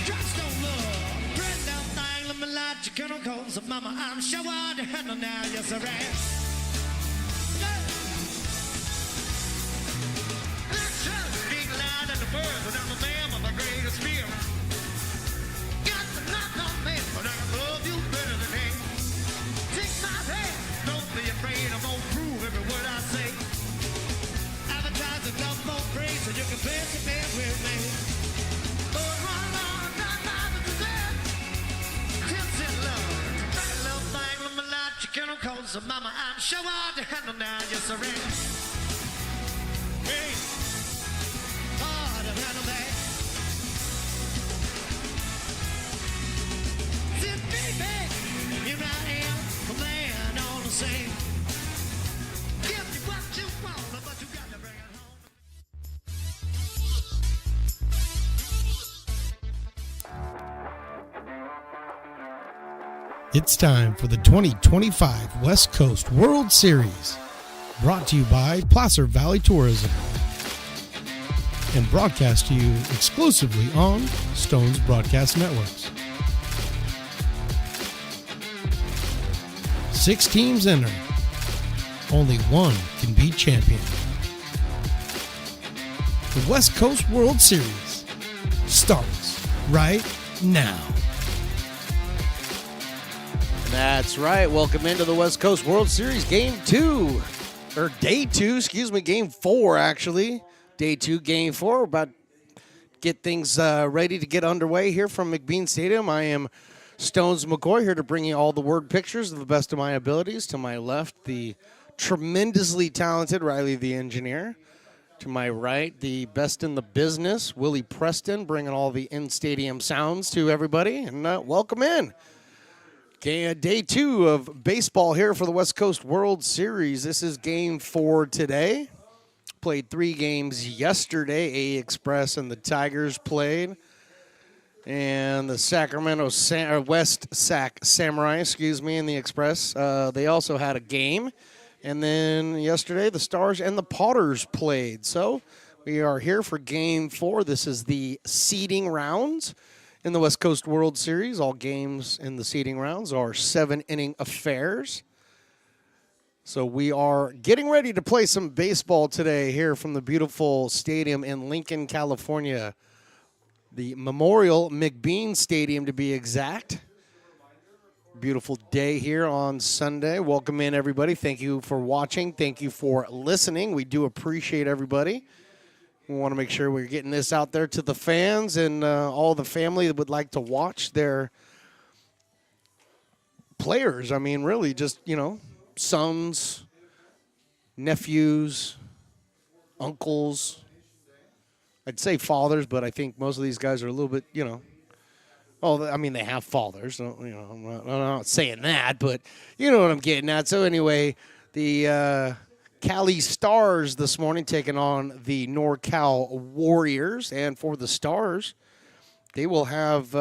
Trust don't love. Friend down thing, let me light your kennel cold. So mama, I'm sure I to handle now, yes I am. Let's just speak loud in the words, and I'm the man with the greatest fear. Got to knock on me, but I love you better than him. Take my hand, don't be afraid, I won't prove every word I say. Advertise a love more praise, so you can face it there with me. So mama, I'm sure I to handle now, yes I am. Hey, hard to handle that. Sit baby, here I am, a man all the same. Give me what you want, but you got to bring it home. It's time for the 2025 West Coast World Series, brought to you by Placer Valley Tourism and broadcast to you exclusively on Stones Broadcast Networks. 6 teams enter. Only one can be champion. The West Coast World Series starts right now. That's right. Welcome into the West Coast World Series Game 2. Or Day 2, excuse me. Game 4, actually. Day 2, Game 4. We're about to get things ready to get underway here from McBean Stadium. I am Stones McCoy here to bring you all the word pictures of the best of my abilities. To my left, the tremendously talented Riley the Engineer. To my right, the best in the business, Willie Preston, bringing all the in-stadium sounds to everybody. And welcome in. Okay, Day 2 of baseball here for the West Coast World Series. This is Game 4 today. Played 3 games yesterday. A Express and the Tigers played. And the Sacramento West Sac Samurai, and the Express. They also had a game. And then yesterday, the Stars and the Potters played. So we are here for Game 4. This is the seeding rounds in the West Coast World Series. All games in the seeding rounds are 7-inning affairs. So we are getting ready to play some baseball today here from the beautiful stadium in Lincoln, California. The Memorial McBean Stadium, to be exact. Beautiful day here on Sunday. Welcome in, everybody. Thank you for watching. Thank you for listening. We do appreciate everybody. We want to make sure we're getting this out there to the fans and all the family that would like to watch their players. I mean, really just, sons, nephews, uncles. I'd say fathers, but I think most of these guys are a little bit, they have fathers. So, I'm not saying that, but you know what I'm getting at. So anyway, the Cali Stars this morning taking on the NorCal Warriors. And for the Stars, they will have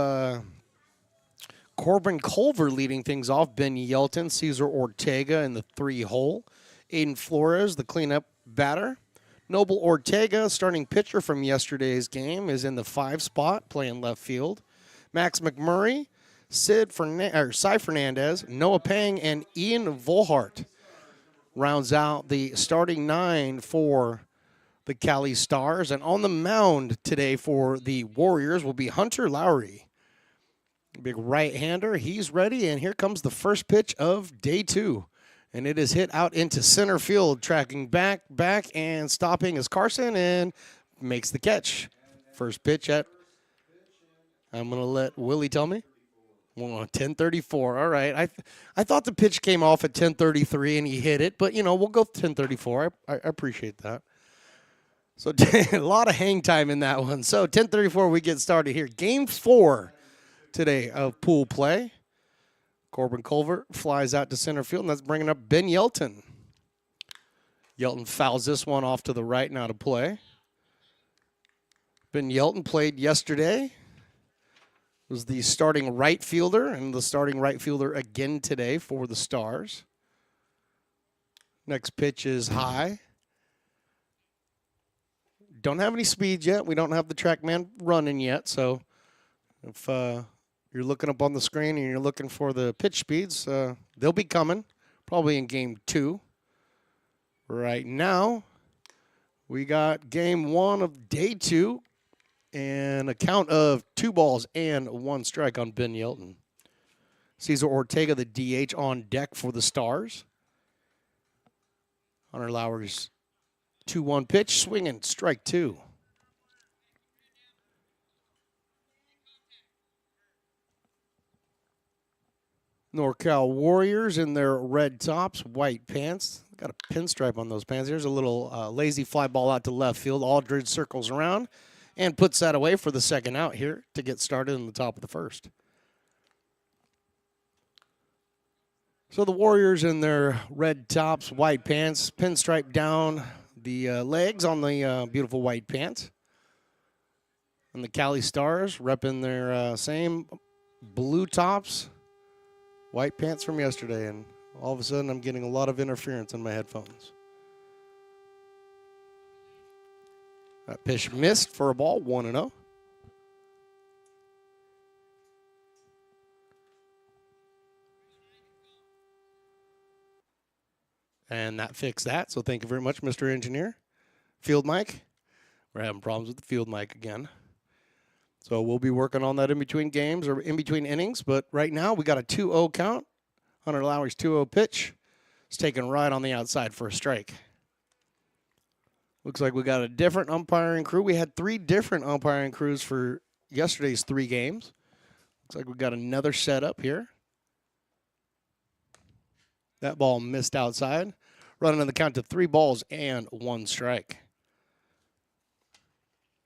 Corbin Culver leading things off, Ben Yelton, Cesar Ortega in the 3-hole, Aiden Flores, the cleanup batter. Noble Ortega, starting pitcher from yesterday's game, is in the 5 spot, playing left field. Max McMurray, Cy Fernandez, Noah Pang, and Ian Volhart rounds out the starting 9 for the Cali Stars. And on the mound today for the Warriors will be Hunter Lowry. Big right-hander. He's ready, and here comes the first pitch of Day 2. And it is hit out into center field, tracking back, and stopping is Carson, and makes the catch. First pitch I'm going to let Willie tell me. 10:34. All right. I thought the pitch came off at 10:33 and he hit it, but we'll go 10:34. I appreciate that. So a lot of hang time in that one. So 10:34 we get started here. Game 4 today of pool play. Corbin Culver flies out to center field, and that's bringing up Ben Yelton. Yelton fouls this one off to the right now to play. Ben Yelton played yesterday. Was the starting right fielder, and the starting right fielder again today for the Stars. Next pitch is high. Don't have any speed yet. We don't have the TrackMan running yet, so If you're looking up on the screen and you're looking for the pitch speeds, they'll be coming probably in game 2. Right now, we got game 1 of day 2 and a count of 2 balls and 1 strike on Ben Yelton. Cesar Ortega, the DH, on deck for the Stars. Hunter Lowry's 2-1 pitch, swinging, strike 2. NorCal Warriors in their red tops, white pants. Got a pinstripe on those pants. Here's a little lazy fly ball out to left field. Aldridge circles around and puts that away for the second out here to get started in the top of the first. So the Warriors in their red tops, white pants, pinstripe down the legs on the beautiful white pants. And the Cali Stars repping their same blue tops, white pants from yesterday, and all of a sudden I'm getting a lot of interference in my headphones. That pitch missed for a ball, 1-0. And that fixed that, so thank you very much, Mr. Engineer. Field mic. We're having problems with the field mic again. So we'll be working on that in between games or in between innings. But right now we got a 2-0 count. Hunter Lowry's 2-0 pitch. It's taken right on the outside for a strike. Looks like we got a different umpiring crew. We had 3 different umpiring crews for yesterday's 3 games. Looks like we got another setup here. That ball missed outside. Running on the count to 3 balls and 1 strike.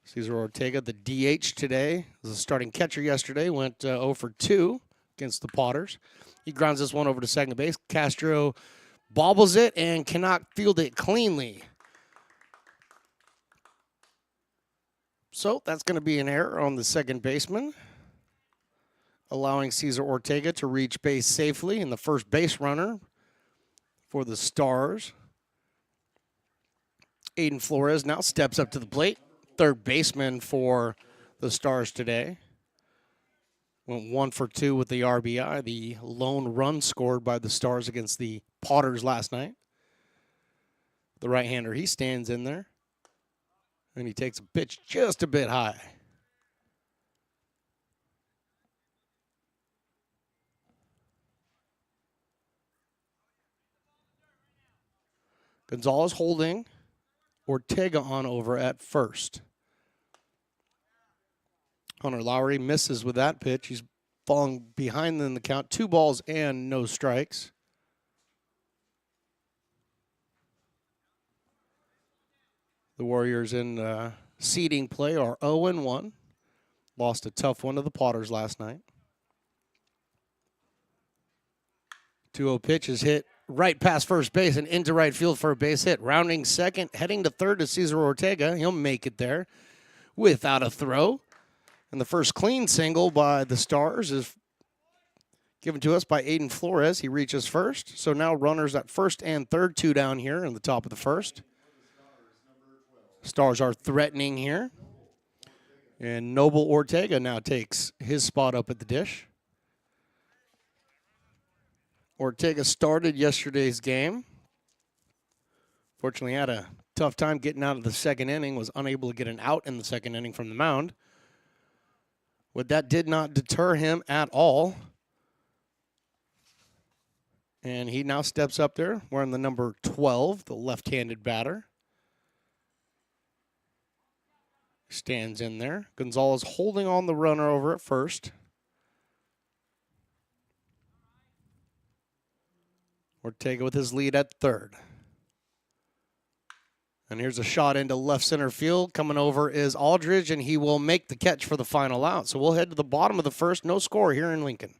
Cesar Ortega, the DH today, was a starting catcher yesterday, went 0 for 2 against the Potters. He grounds this one over to second base. Castro bobbles it and cannot field it cleanly. So that's going to be an error on the second baseman, allowing Cesar Ortega to reach base safely, and the first base runner for the Stars, Aiden Flores, now steps up to the plate. Third baseman for the Stars today. Went 1 for 2 with the RBI, the lone run scored by the Stars against the Potters last night. The right-hander, he stands in there, and he takes a pitch just a bit high. Gonzalez holding Ortega on over at first. Hunter Lowry misses with that pitch. He's falling behind in the count. 2 balls and no strikes. The Warriors in seeding play are 0-1. Lost a tough one to the Potters last night. 2-0 pitch is hit right past first base and into right field for a base hit. Rounding second, heading to third to Cesar Ortega. He'll make it there without a throw. And the first clean single by the Stars is given to us by Aiden Flores. He reaches first. So now runners at first and third, 2 down here in the top of the first. Stars are threatening here. And Noble Ortega now takes his spot up at the dish. Ortega started yesterday's game. Fortunately, had a tough time getting out of the second inning, was unable to get an out in the second inning from the mound. But that did not deter him at all. And he now steps up there wearing the number 12, the left-handed batter. Stands in there. Gonzalez holding on the runner over at first. Ortega with his lead at third. And here's a shot into left center field. Coming over is Aldridge, and he will make the catch for the final out. So we'll head to the bottom of the first. No score here in Lincoln.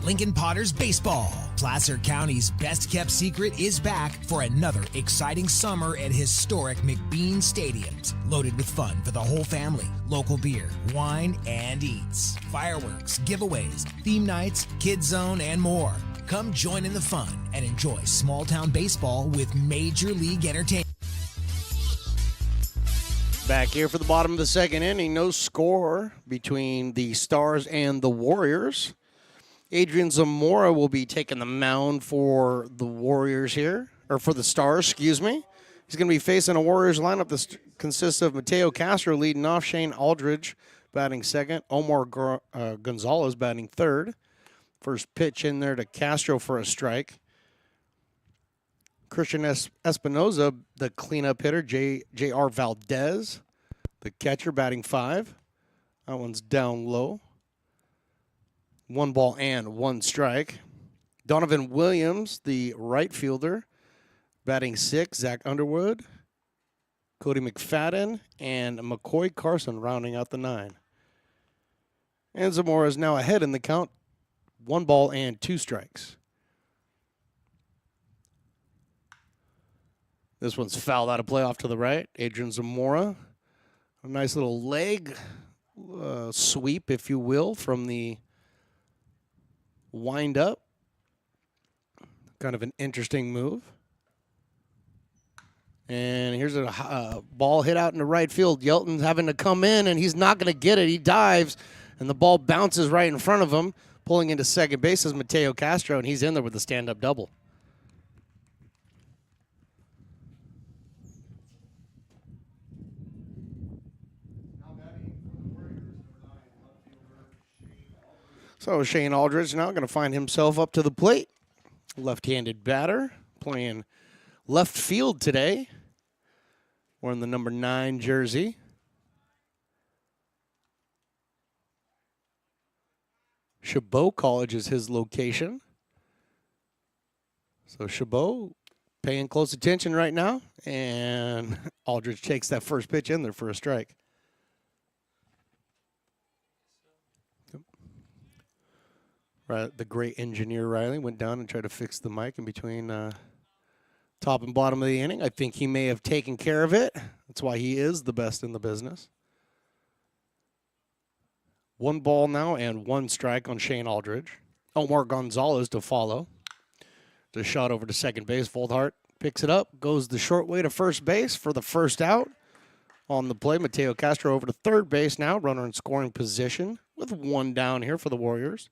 Lincoln Potters Baseball. Placer County's best-kept secret is back for another exciting summer at historic McBean Stadiums. Loaded with fun for the whole family, local beer, wine, and eats. Fireworks, giveaways, theme nights, kids zone, and more. Come join in the fun and enjoy small-town baseball with Major League Entertainment. Back here for the bottom of the second inning. No score between the Stars and the Warriors. Adrian Zamora will be taking the mound for the Warriors here, or for the Stars, excuse me. He's going to be facing a Warriors lineup that consists of Mateo Castro leading off, Shane Aldridge batting second, Omar Gonzalez batting third. First pitch in there to Castro for a strike. Christian Espinoza, the cleanup hitter, J.R. Valdez, the catcher batting five. That one's down low. 1 ball and 1 strike. Donovan Williams, the right fielder, batting 6. Zach Underwood, Cody McFadden, and McCoy Carson rounding out the 9. And Zamora is now ahead in the count. 1 ball and 2 strikes. This one's fouled out of play off to the right. Adrian Zamora, a nice little leg sweep, if you will, from the wind up. Kind of an interesting move. And here's a ball hit out into right field. Yelton's having to come in, and he's not going to get it. He dives, and the ball bounces right in front of him. Pulling into second base is Mateo Castro, and he's in there with a stand-up double. So Shane Aldridge now going to find himself up to the plate. Left-handed batter playing left field today. Wearing the number 9 jersey. Chabot College is his location. So Chabot paying close attention right now. And Aldridge takes that first pitch in there for a strike. Right, the great engineer Riley went down and tried to fix the mic in between top and bottom of the inning. I think he may have taken care of it. That's why he is the best in the business. 1 ball now and 1 strike on Shane Aldridge. Omar Gonzalez to follow. The shot over to second base. Voldhart picks it up, goes the short way to first base for the first out. On the play, Mateo Castro over to third base now. Runner in scoring position with 1 down here for the Warriors.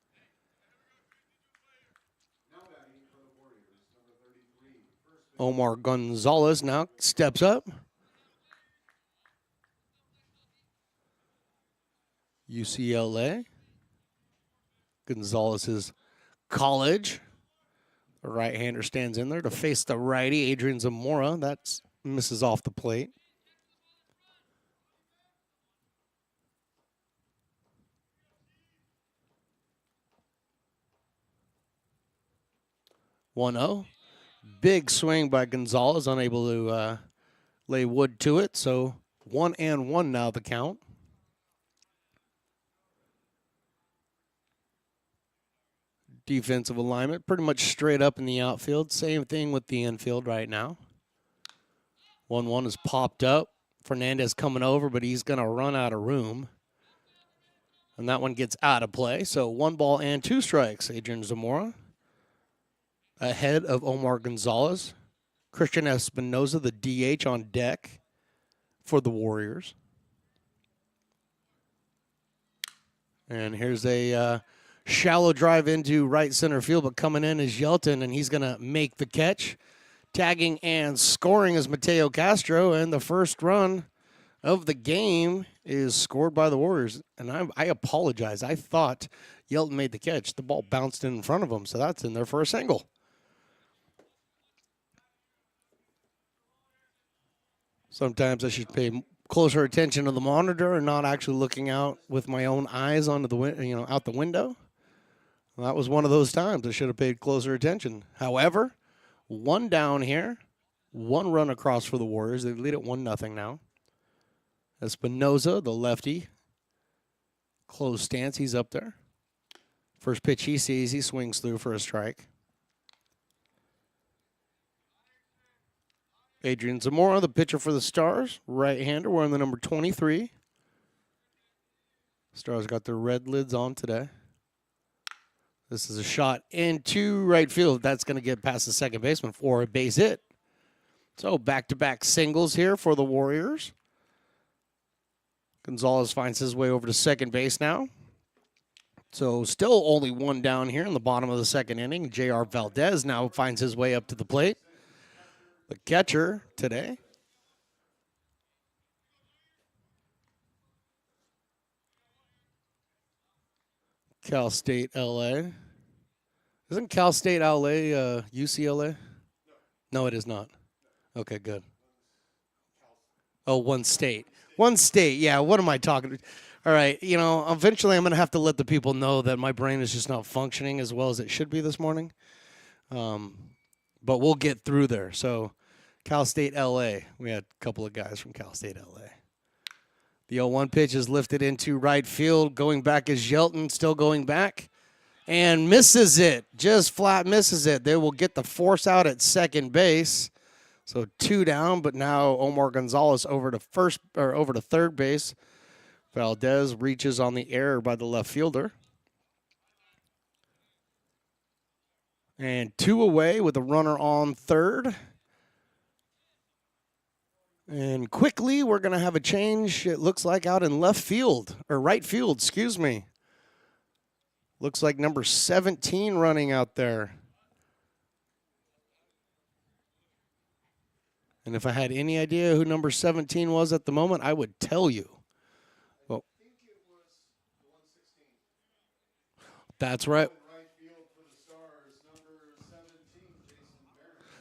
Omar Gonzalez now steps up. UCLA. Gonzalez's college. The right-hander stands in there to face the righty, Adrian Zamora. That misses off the plate. One-0. Big swing by Gonzalez, unable to lay wood to it. So 1-1 now the count. Defensive alignment, pretty much straight up in the outfield. Same thing with the infield right now. 1-1 is popped up. Fernandez coming over, but he's going to run out of room. And that one gets out of play. So 1 ball and 2 strikes, Adrian Zamora. Ahead of Omar Gonzalez. Christian Espinoza, the DH, on deck for the Warriors. And here's a shallow drive into right center field, but coming in is Yelton, and he's going to make the catch. Tagging and scoring is Mateo Castro, and the first run of the game is scored by the Warriors. And I apologize. I thought Yelton made the catch. The ball bounced in front of him, so that's in there for a single. Sometimes I should pay closer attention to the monitor and not actually looking out with my own eyes onto the out the window. Well, that was one of those times I should have paid closer attention. However, 1 down here, 1 run across for the Warriors. They lead at 1-0 now. Espinoza, the lefty, closed stance. He's up there. First pitch he sees, he swings through for a strike. Adrian Zamora, the pitcher for the Stars, right-hander, wearing the number 23. Stars got their red lids on today. This is a shot into right field. That's going to get past the second baseman for a base hit. So back-to-back singles here for the Warriors. Gonzalez finds his way over to second base now. So still only one down here in the bottom of the second inning. J.R. Valdez now finds his way up to the plate. The catcher today. Cal State LA. Isn't Cal State LA UCLA? No, it is not. Okay, good. Oh, one state. One state. Yeah, what am I talking? All right, eventually I'm going to have to let the people know that my brain is just not functioning as well as it should be this morning. But we'll get through there. So Cal State LA. We had a couple of guys from Cal State LA. The 0-1 pitch is lifted into right field. Going back is Yelton, still going back. And misses it. Just flat misses it. They will get the force out at second base. So 2 down, but now Omar Gonzalez over to third base. Valdez reaches on the error by the left fielder. And 2 away with a runner on third. And quickly, we're going to have a change, it looks like, out in left field, or right field, excuse me. Looks like number 17 running out there. And if I had any idea who number 17 was at the moment, I would tell you. Well, that's right.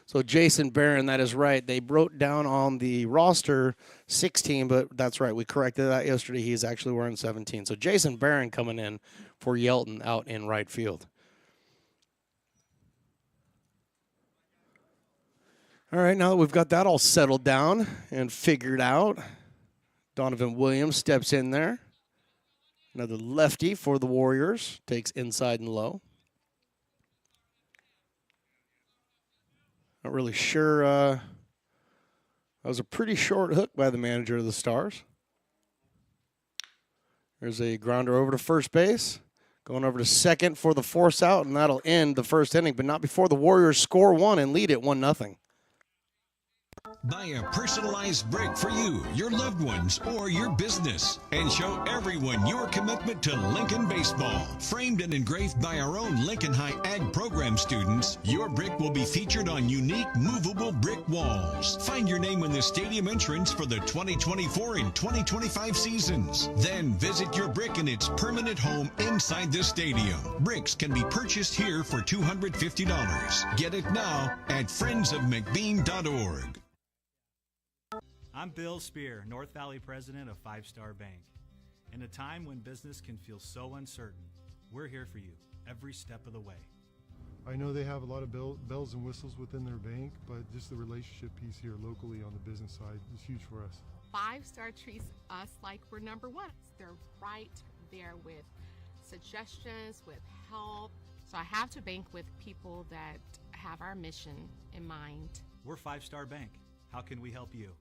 So Jason Barron, that is right. They wrote down on the roster 16, but that's right. We corrected that yesterday. He's actually wearing 17. So Jason Barron coming in for Yelton out in right field. All right, now that we've got that all settled down and figured out, Donovan Williams steps in there. Another lefty for the Warriors. Takes inside and low. Not really sure. That was a pretty short hook by the manager of the Stars. There's a grounder over to first base. Going over to second for the force out, and that'll end the first inning, but not before the Warriors score 1 and lead it 1-0. Buy a personalized brick for you, your loved ones, or your business, and show everyone your commitment to Lincoln baseball. Framed and engraved by our own Lincoln High Ag program students, your brick will be featured on unique movable brick walls. Find your name in the stadium entrance for the 2024 and 2025 seasons. Then visit your brick in its permanent home inside the stadium. Bricks can be purchased here for $250. Get it now at friendsofmcbean.org. I'm Bill Spear, North Valley president of Five Star Bank. In a time when business can feel so uncertain, we're here for you every step of the way. I know they have a lot of bells and whistles within their bank, but just the relationship piece here locally on the business side is huge for us. Five Star treats us like we're number one. They're right there with suggestions, with help. So I have to bank with people that have our mission in mind. We're Five Star Bank. How can we help you?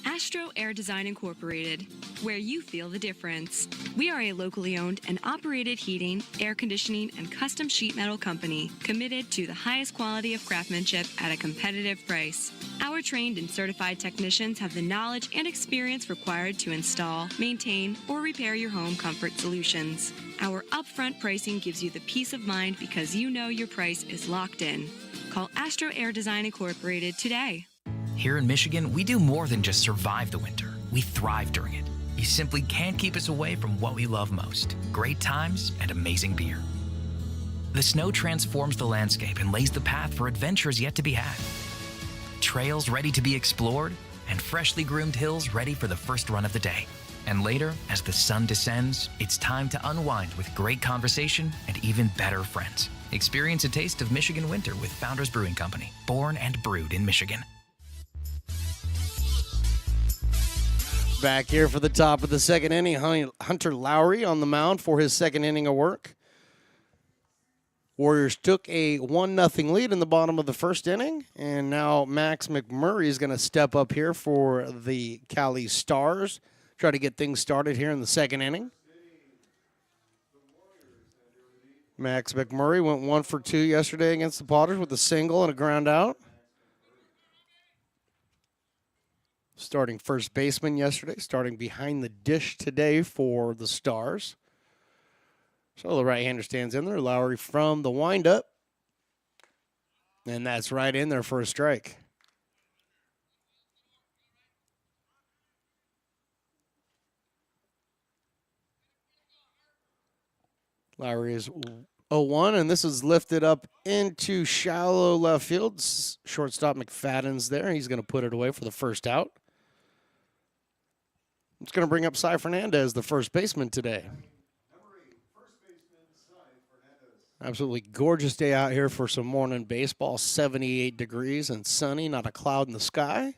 Astro Air Design Incorporated, where you feel the difference. We are a locally owned and operated heating, air conditioning, and custom sheet metal company committed to the highest quality of craftsmanship at a competitive price. Our trained and certified technicians have the knowledge and experience required to install, maintain, or repair your home comfort solutions. Our upfront pricing gives you the peace of mind because you know your price is locked in. Call Astro Air Design Incorporated today. Here in Michigan, we do more than just survive the winter. We thrive during it. You simply can't keep us away from what we love most: great times and amazing beer. The snow transforms the landscape and lays the path for adventures yet to be had. Trails ready to be explored, and freshly groomed hills ready for the first run of the day. And later, as the sun descends, it's time to unwind with great conversation and even better friends. Experience a taste of Michigan winter with Founders Brewing Company, born and brewed in Michigan. Back here for the top of the second inning, Hunter Lowry on the mound for his second inning of work. Warriors took a 1-0 lead in the bottom of the first inning, and now Max McMurray is going to step up here for the Cali Stars, try to get things started here in the second inning. Max McMurray went 1 for 2 yesterday against the Potters with a single and a ground out. Starting first baseman yesterday, starting behind the dish today for the Stars. So the right-hander stands in there. Lowry from the windup. And that's right in there for a strike. Lowry is 0-1, and this is lifted up into shallow left field. Shortstop McFadden's there. He's going to put it away for the first out. It's going to bring up Cy Fernandez, the first baseman today. Absolutely gorgeous day out here for some morning baseball. 78 degrees and sunny, not a cloud in the sky.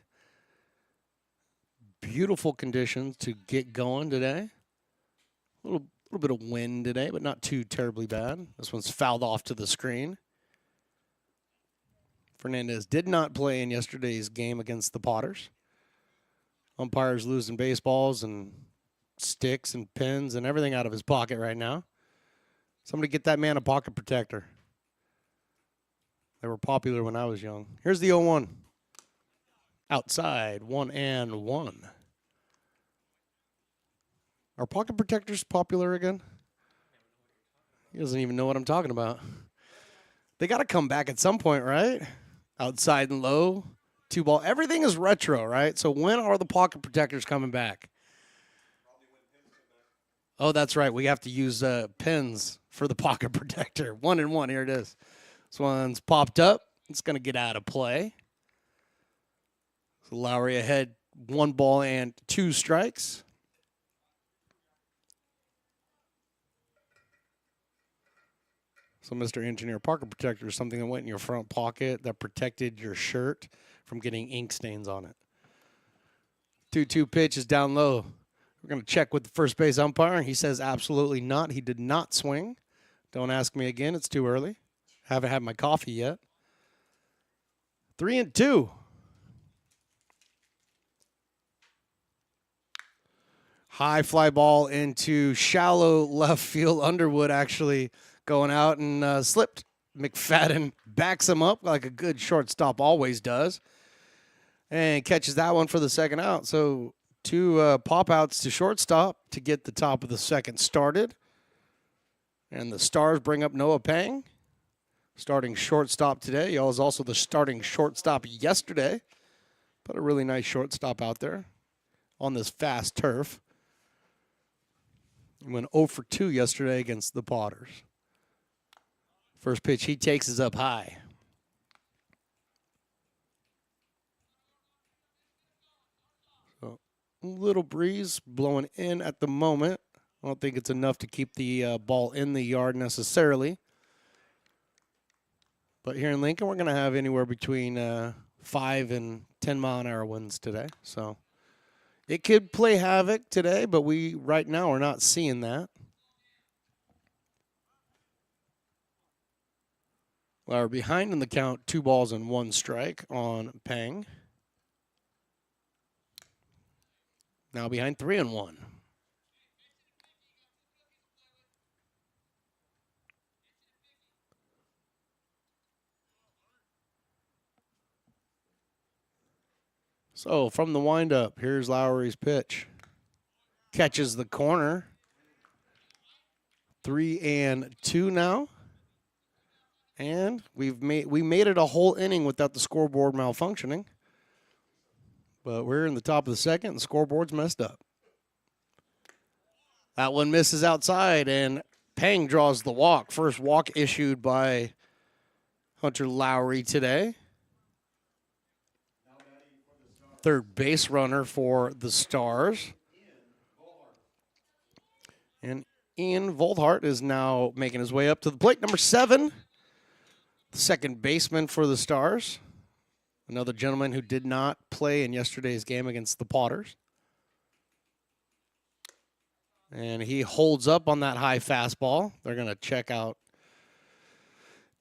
Beautiful conditions to get going today. A little bit of wind today, but not too terribly bad. This one's fouled off to the screen. Fernandez did not play in yesterday's game against the Potters. Umpires losing baseballs and sticks and pins and everything out of his pocket right now. Somebody get that man a pocket protector. They were popular when I was young. Here's the 0-1. Outside, 1-1. Are pocket protectors popular again? He doesn't even know what I'm talking about. They got to come back at some point, right? Outside and low, 2-ball. Everything is retro, right? So when are the pocket protectors coming back? Oh, that's right. We have to use pins for the pocket protector. 1-1. Here it is. This one's popped up. It's going to get out of play. So Lowry ahead, 1 ball and 2 strikes. So, Mr. Engineer, pocket protector is something that went in your front pocket that protected your shirt from getting ink stains on it. 2-2 pitch is down low. We're going to check with the first base umpire. He says absolutely not. He did not swing. Don't ask me again. It's too early. Haven't had my coffee yet. 3-2. High fly ball into shallow left field. Underwood actually going out and slipped. McFadden backs him up like a good shortstop always does. And catches that one for the second out. So 2 pop-outs to shortstop to get the top of the second started. And the Stars bring up Noah Pang, starting shortstop today. He was also the starting shortstop yesterday. But a really nice shortstop out there on this fast turf. He went 0 for 2 yesterday against the Potters. First pitch he takes is up high. So a little breeze blowing in at the moment. I don't think it's enough to keep the ball in the yard necessarily. But here in Lincoln, we're going to have anywhere between 5 and 10 mile an hour winds today. So it could play havoc today, but we right now are not seeing that. We're behind in the count, 2 balls and 1 strike on Pang. Now behind 3-1. So from the windup, here's Lowry's pitch. Catches the corner. 3-2 now. And we made it a whole inning without the scoreboard malfunctioning. But we're in the top of the second, and the scoreboard's messed up. That one misses outside, and Pang draws the walk. First walk issued by Hunter Lowry today. Third base runner for the Stars. And Ian Volthart is now making his way up to the plate. Number 7. Second baseman for the Stars. Another gentleman who did not play in yesterday's game against the Potters. And he holds up on that high fastball. They're going to check out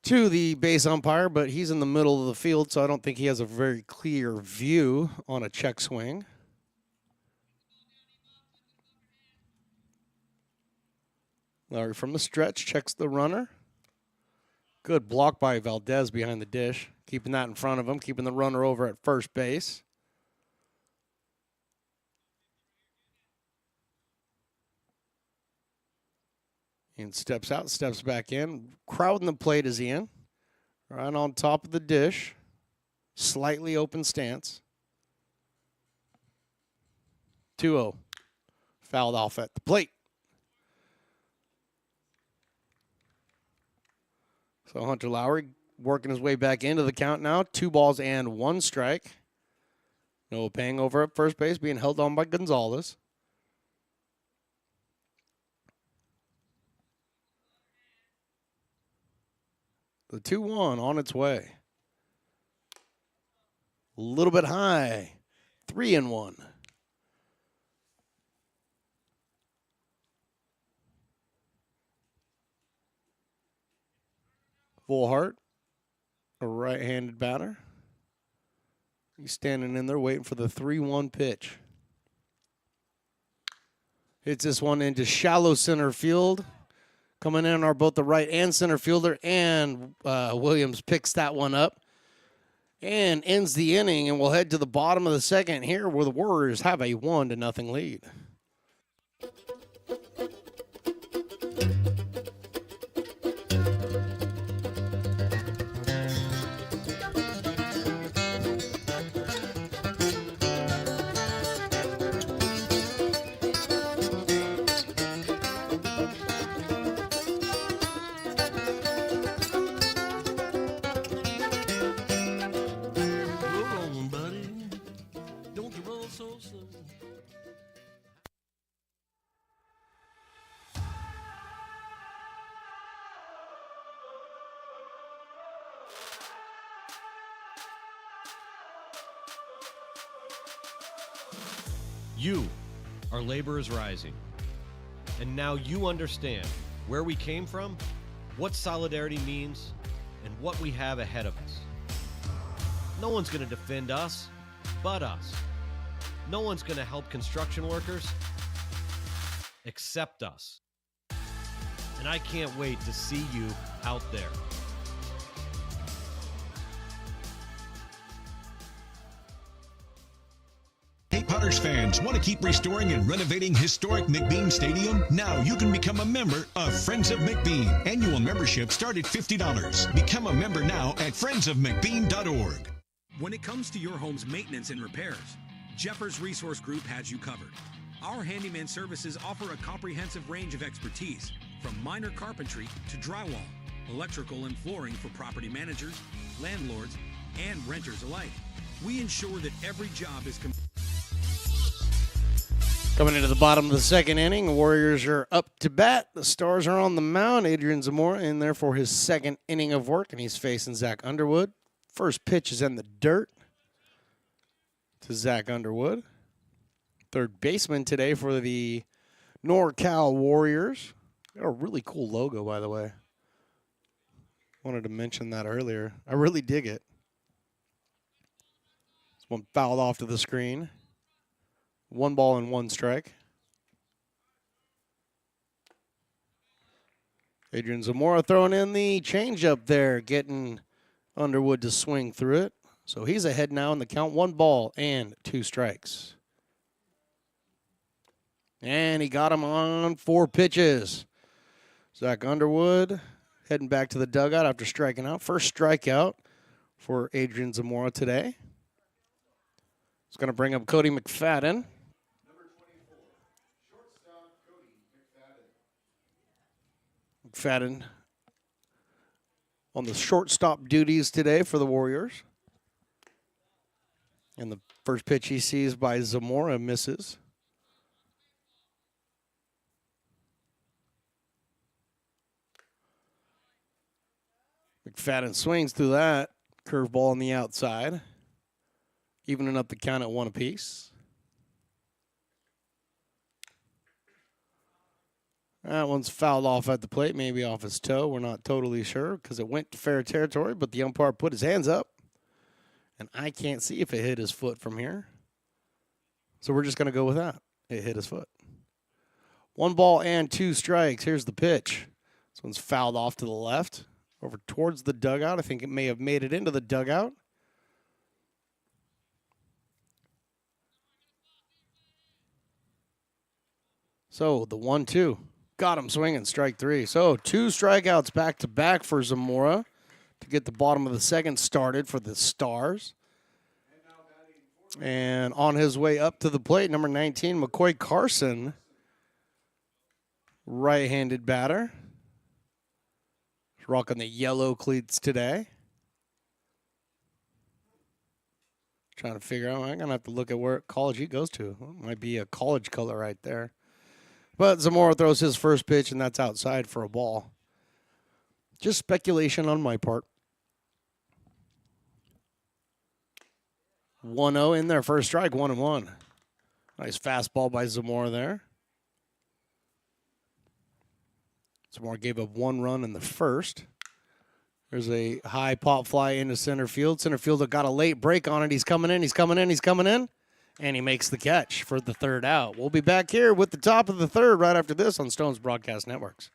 to the base umpire, but he's in the middle of the field, so I don't think he has a very clear view on a check swing. Lowry from the stretch checks the runner. Good block by Valdez behind the dish, keeping that in front of him, keeping the runner over at first base. And steps out, steps back in. Crowding the plate is Ian. Right on top of the dish. Slightly open stance. 2-0. Fouled off at the plate. So Hunter Lowry working his way back into the count now. 2 balls and 1 strike. Noah Pang over at first base being held on by Gonzalez. The 2-1 on its way. A little bit high. 3-1. Full Heart, a right-handed batter. He's standing in there waiting for the 3-1 pitch. Hits this one into shallow center field. Coming in are both the right and center fielder, and Williams picks that one up and ends the inning, and we'll head to the bottom of the second here where the Warriors have a 1-0 lead. You are Laborers Rising. And now you understand where we came from, what solidarity means, and what we have ahead of us. No one's going to defend us but us. No one's going to help construction workers except us. And I can't wait to see you out there. Hey, Potters fans, want to keep restoring and renovating historic McBean Stadium? Now you can become a member of Friends of McBean. Annual membership start at $50. Become a member now at friendsofmcbean.org. When it comes to your home's maintenance and repairs, Jeffers Resource Group has you covered. Our handyman services offer a comprehensive range of expertise, from minor carpentry to drywall, electrical and flooring for property managers, landlords, and renters alike. We ensure that every job is Coming into the bottom of the second inning, the Warriors are up to bat. The Stars are on the mound. Adrian Zamora in there for his second inning of work, and he's facing Zach Underwood. First pitch is in the dirt to Zach Underwood. Third baseman today for the NorCal Warriors. Got a really cool logo, by the way. Wanted to mention that earlier. I really dig it. This one fouled off to the screen. 1 ball and 1 strike. Adrian Zamora throwing in the changeup there, getting Underwood to swing through it. So he's ahead now in the count. 1 ball and 2 strikes. And he got him on 4 pitches. Zach Underwood heading back to the dugout after striking out. First strikeout for Adrian Zamora today. It's going to bring up Cody McFadden. McFadden on the shortstop duties today for the Warriors. And the first pitch he sees by Zamora misses. McFadden swings through that. Curveball on the outside. Evening up the count at 1 apiece. That one's fouled off at the plate, maybe off his toe. We're not totally sure because it went to fair territory, but the umpire put his hands up, and I can't see if it hit his foot from here. So we're just going to go with that. It hit his foot. 1 ball and 2 strikes. Here's the pitch. This one's fouled off to the left, over towards the dugout. I think it may have made it into the dugout. So the 1-2. Got him swinging, strike 3. So 2 strikeouts back-to-back for Zamora to get the bottom of the second started for the Stars. And on his way up to the plate, number 19, McCoy Carson, right-handed batter. He's rocking the yellow cleats today. Trying to figure out, I'm going to have to look at where college he goes to. Well, might be a college color right there. But Zamora throws his first pitch, and that's outside for a ball. Just speculation on my part. 1-0 in there, first strike, 1-1. Nice fastball by Zamora there. Zamora gave up 1 run in the first. There's a high pop fly into center field. Center fielder got a late break on it. He's coming in, he's coming in, he's coming in. And he makes the catch for the third out. We'll be back here with the top of the third right after this on Stone's Broadcast Networks.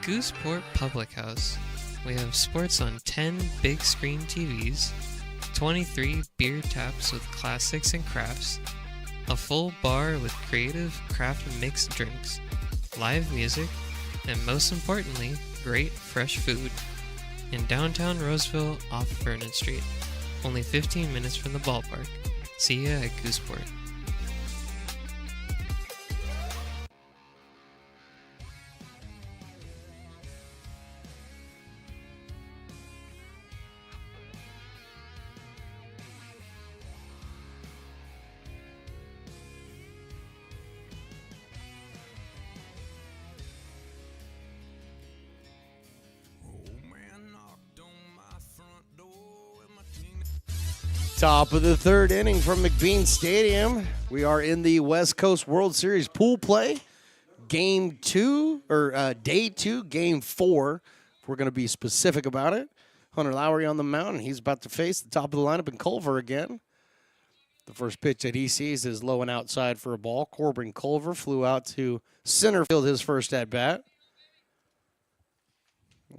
Gooseport Public House. We have sports on 10 big screen TVs, 23 beer taps with classics and crafts, a full bar with creative craft mixed drinks, live music, and most importantly, great fresh food. In downtown Roseville off Vernon Street, only 15 minutes from the ballpark. See ya at Gooseport. Top of the third inning from McBean Stadium. We are in the West Coast World Series pool play. Day 2, Game 4, if we're going to be specific about it. Hunter Lowry on the mound, and he's about to face the top of the lineup in Culver again. The first pitch that he sees is low and outside for a ball. Corbin Culver flew out to center field his first at-bat.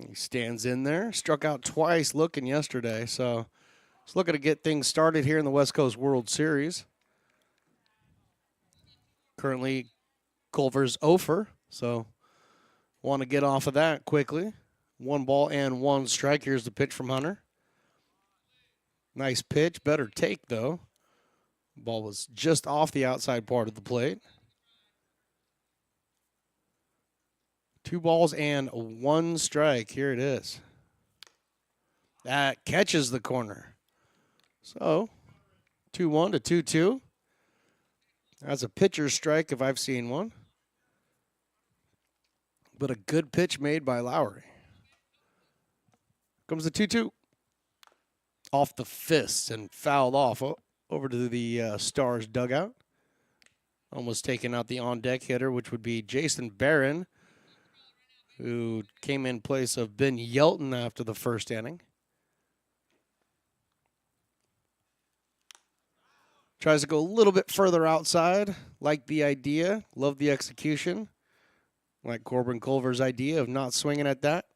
He stands in there. Struck out twice looking yesterday, so he's looking to get things started here in the West Coast World Series. Currently, Culver's 0-for, so want to get off of that quickly. 1 ball and 1 strike. Here's the pitch from Hunter. Nice pitch. Better take, though. Ball was just off the outside part of the plate. 2 balls and 1 strike. Here it is. That catches the corner. So, 2-1 to 2-2. That's a pitcher's strike if I've seen one. But a good pitch made by Lowry. Comes the 2-2. Off the fist and fouled off over to the Stars dugout. Almost taking out the on-deck hitter, which would be Jason Barron, who came in place of Ben Yelton after the first inning. Tries to go a little bit further outside. Like the idea. Love the execution. Like Corbin Culver's idea of not swinging at that.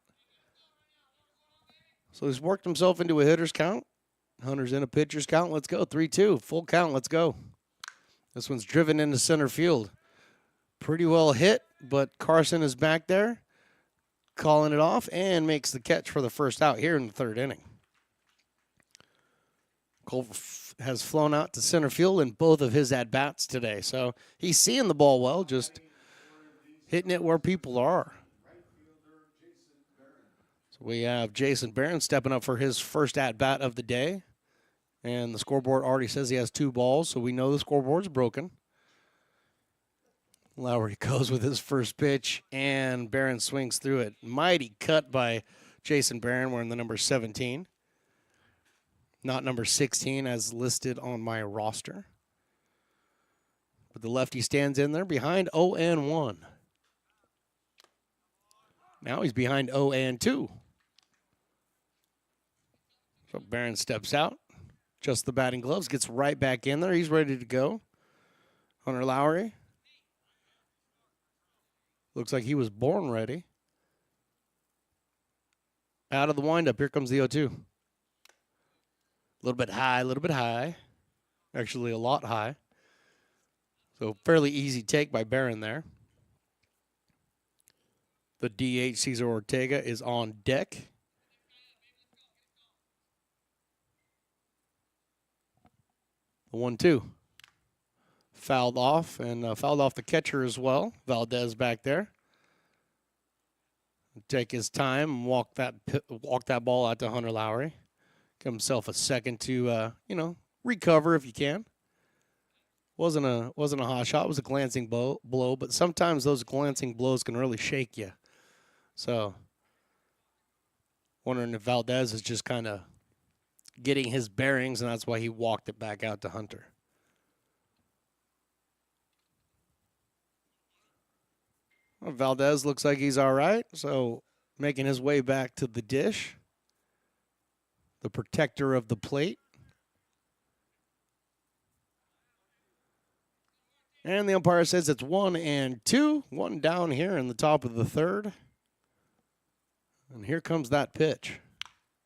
So he's worked himself into a hitter's count. Hunter's in a pitcher's count. Let's go. 3-2. Full count. Let's go. This one's driven into center field. Pretty well hit, but Carson is back there, calling it off, and makes the catch for the first out here in the third inning. Culver has flown out to center field in both of his at-bats today. So he's seeing the ball well, just hitting it where people are. So we have Jason Barron stepping up for his first at-bat of the day. And the scoreboard already says he has 2 balls, so we know the scoreboard's broken. Lowry goes with his first pitch, and Barron swings through it. Mighty cut by Jason Barron wearing the number 17. Not number 16 as listed on my roster. But the lefty stands in there behind 0-1. Now he's behind 0-2. So Barron steps out. Just the batting gloves. Gets right back in there. He's ready to go. Hunter Lowry. Looks like he was born ready. Out of the windup. Here comes the 0-2. A little bit high, a little bit high. Actually, a lot high. So fairly easy take by Barron there. The DH, Cesar Ortega, is on deck. The 1-2. Fouled off, and fouled off the catcher as well. Valdez back there. Take his time and walk that ball out to Hunter Lowry. Give himself a second to, recover if you can. Wasn't a hot shot. It was a glancing blow, but sometimes those glancing blows can really shake you. So, wondering if Valdez is just kind of getting his bearings, and that's why he walked it back out to Hunter. Well, Valdez looks like he's all right, so making his way back to the dish. The protector of the plate. And the umpire says it's 1-2. 1 down here in the top of the third. And here comes that pitch.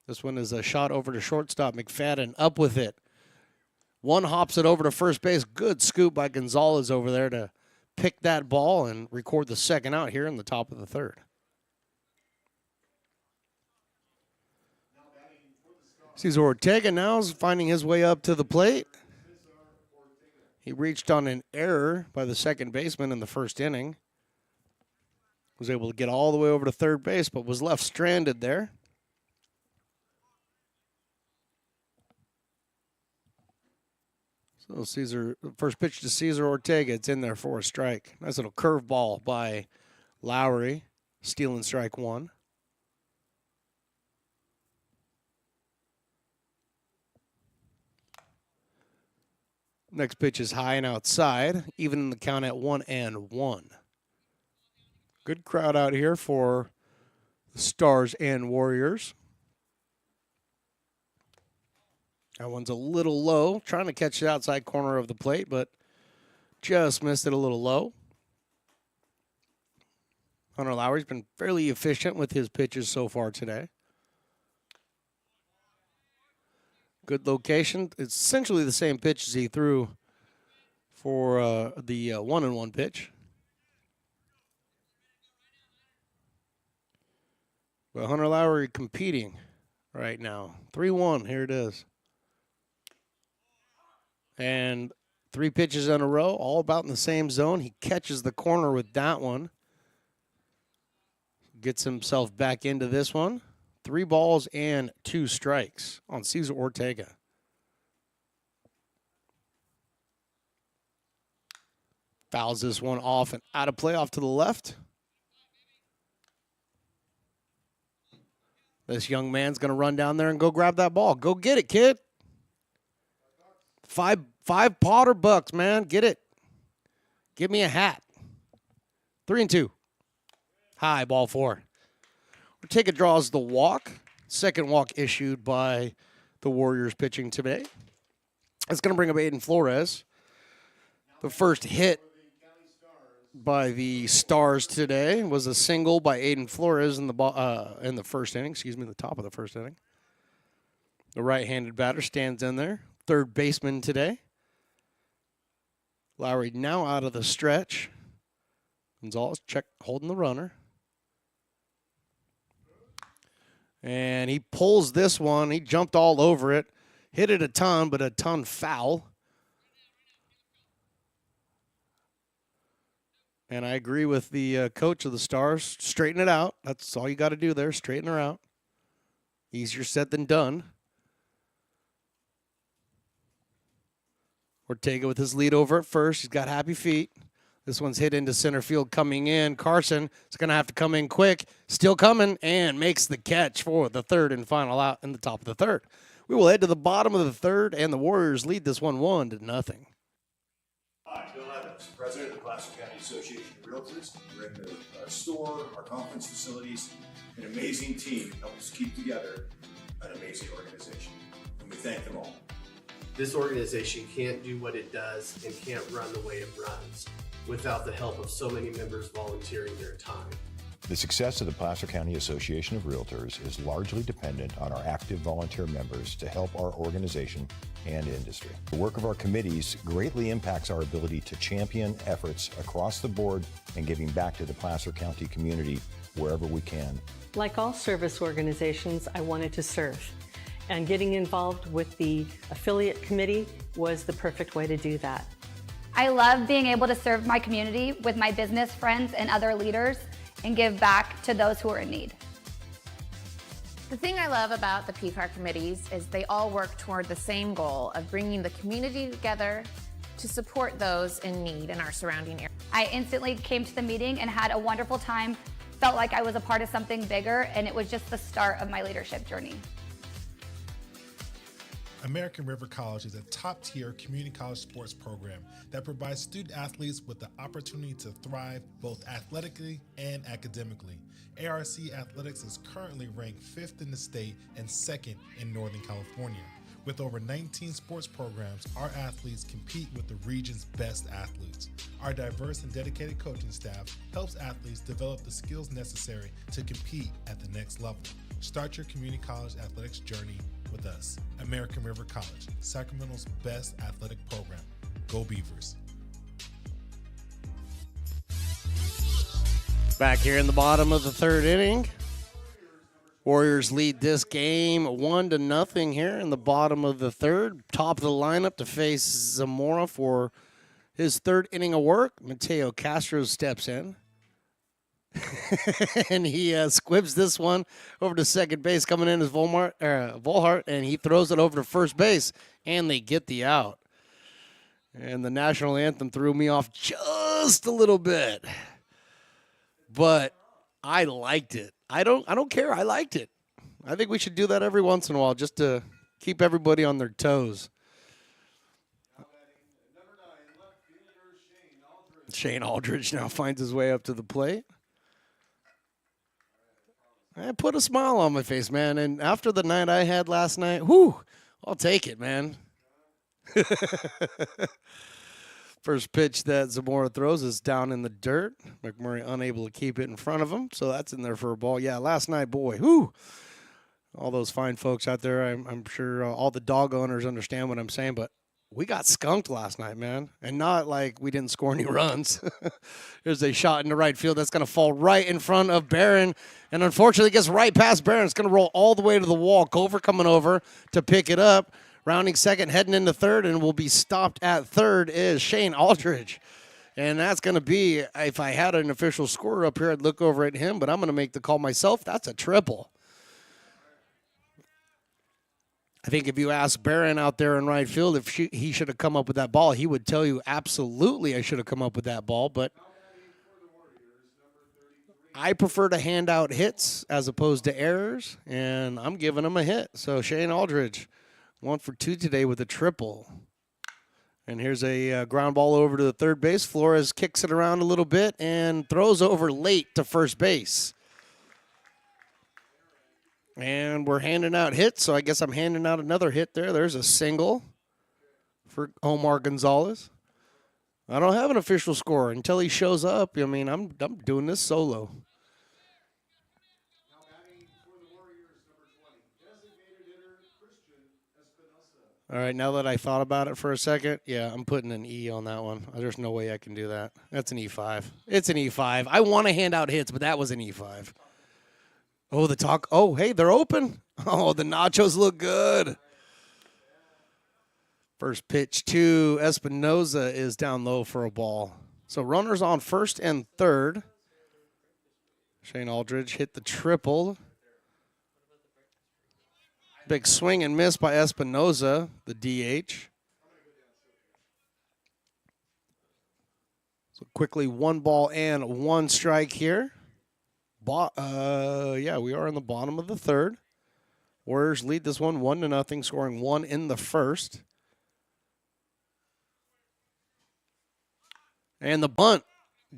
This one is a shot over to shortstop. McFadden up with it. One hops it over to first base. Good scoop by Gonzalez over there to pick that ball and record the second out here in the top of the third. Cesar Ortega now is finding his way up to the plate. He reached on an error by the second baseman in the first inning. Was able to get all the way over to third base, but was left stranded there. So first pitch to Cesar Ortega. It's in there for a strike. Nice little curveball by Lowry. Stealing strike 1. Next pitch is high and outside, even in the count at 1-1. Good crowd out here for the Stars and Warriors. That one's a little low, trying to catch the outside corner of the plate, but just missed it a little low. Hunter Lowry's been fairly efficient with his pitches so far today. Good location. It's essentially the same pitch as he threw for the 1-1 pitch. But Hunter Lowry competing right now. 3-1, here it is. And 3 pitches in a row, all about in the same zone. He catches the corner with that one. Gets himself back into this one. 3 balls and 2 strikes on Cesar Ortega. Fouls this one off and out of play off to the left. This young man's going to run down there and go grab that ball. Go get it, kid. Five Potter bucks, man. Get it. Give me a hat. 3-2. High, ball 4. Ortega draws the walk. Second walk issued by the Warriors pitching today. That's going to bring up Aiden Flores. The first hit by the Stars today was a single by Aiden Flores in the first inning. The top of the first inning. The right-handed batter stands in there. Third baseman today. Lowry now out of the stretch. Gonzalez holding the runner. And he pulls this one. He jumped all over it. Hit it a ton, but a ton foul. And I agree with the coach of the Stars. Straighten it out. That's all you got to do there. Straighten her out. Easier said than done. Ortega with his lead over at first. He's got happy feet. This one's hit into center field coming in. Carson is going to have to come in quick. Still coming and makes the catch for the third and final out in the top of the third. We will head to the bottom of the third, and the Warriors lead this one 1-0. Hi, Bill Evans, President of the Placer County Association of Realtors. We're in our store, our conference facilities, an amazing team that helps keep together an amazing organization. And we thank them all. This organization can't do what it does and can't run the way it runs without the help of so many members volunteering their time. The success of the Placer County Association of Realtors is largely dependent on our active volunteer members to help our organization and industry. The work of our committees greatly impacts our ability to champion efforts across the board and giving back to the Placer County community wherever we can. Like all service organizations, I wanted to serve. And getting involved with the affiliate committee was the perfect way to do that. I love being able to serve my community with my business friends and other leaders and give back to those who are in need. The thing I love about the PCAR committees is they all work toward the same goal of bringing the community together to support those in need in our surrounding area. I instantly came to the meeting and had a wonderful time, felt like I was a part of something bigger, and it was just the start of my leadership journey. American River College is a top-tier community college sports program that provides student athletes with the opportunity to thrive both athletically and academically. ARC Athletics is currently ranked 5th in the state and 2nd in Northern California. With over 19 sports programs, our athletes compete with the region's best athletes. Our diverse and dedicated coaching staff helps athletes develop the skills necessary to compete at the next level. Start your community college athletics journey with us. American River College, Sacramento's best athletic program. Go Beavers. Back here in the bottom of the third inning. Warriors lead this game 1-0 here in the bottom of the third. Top of the lineup to face Zamora for his third inning of work. Mateo Castro steps in. And he squibs this one over to second base. Coming in is Volhart, and he throws it over to first base, and they get the out. And the national anthem threw me off just a little bit, but I liked it. I don't care. I liked it. I think we should do that every once in a while just to keep everybody on their toes. Shane Aldridge now finds his way up to the plate. I put a smile on my face, man. And after the night I had last night, I'll take it, man. First pitch that Zamora throws is down in the dirt. McMurray unable to keep it in front of him, so that's in there for a ball. Yeah, last night, boy, all those fine folks out there, I'm sure all the dog owners understand what I'm saying, but we got skunked last night, man. And not like we didn't score any runs. There's a shot into right field that's going to fall right in front of Barron. And unfortunately, it gets right past Barron. It's going to roll all the way to the wall. Cover coming over to pick it up. Rounding second, heading into third, and will be stopped at third is Shane Aldridge. And that's going to be, if I had an official scorer up here, I'd look over at him, but I'm going to make the call myself. That's a triple. I think if you ask Barron out there in right field if he should have come up with that ball, he would tell you absolutely I should have come up with that ball. But I prefer to hand out hits as opposed to errors, and I'm giving him a hit. So Shane Aldridge, 1 for 2 today with a triple. And here's a ground ball over to the third base. Flores kicks it around a little bit and throws over late to first base. And we're handing out hits, so I guess I'm handing out another hit there. There's a single. for Omar Gonzalez. I don't have an official score until he shows up. I mean, I'm doing this solo. All right, now that I thought about it for a second, yeah, I'm putting an E on that one. There's no way I can do that. That's an E5. It's an E5. I want to hand out hits, but that was an E5. Oh, the talk. Oh, hey, they're open. Oh, the nachos look good. First pitch to Espinoza is down low for a ball. So runners on first and third. Shane Aldridge hit the triple. Big swing and miss by Espinoza, the DH. So quickly 1 ball and 1 strike here. Yeah, we are in the bottom of the third. Warriors lead this one 1-0, scoring 1 in the first. And the bunt.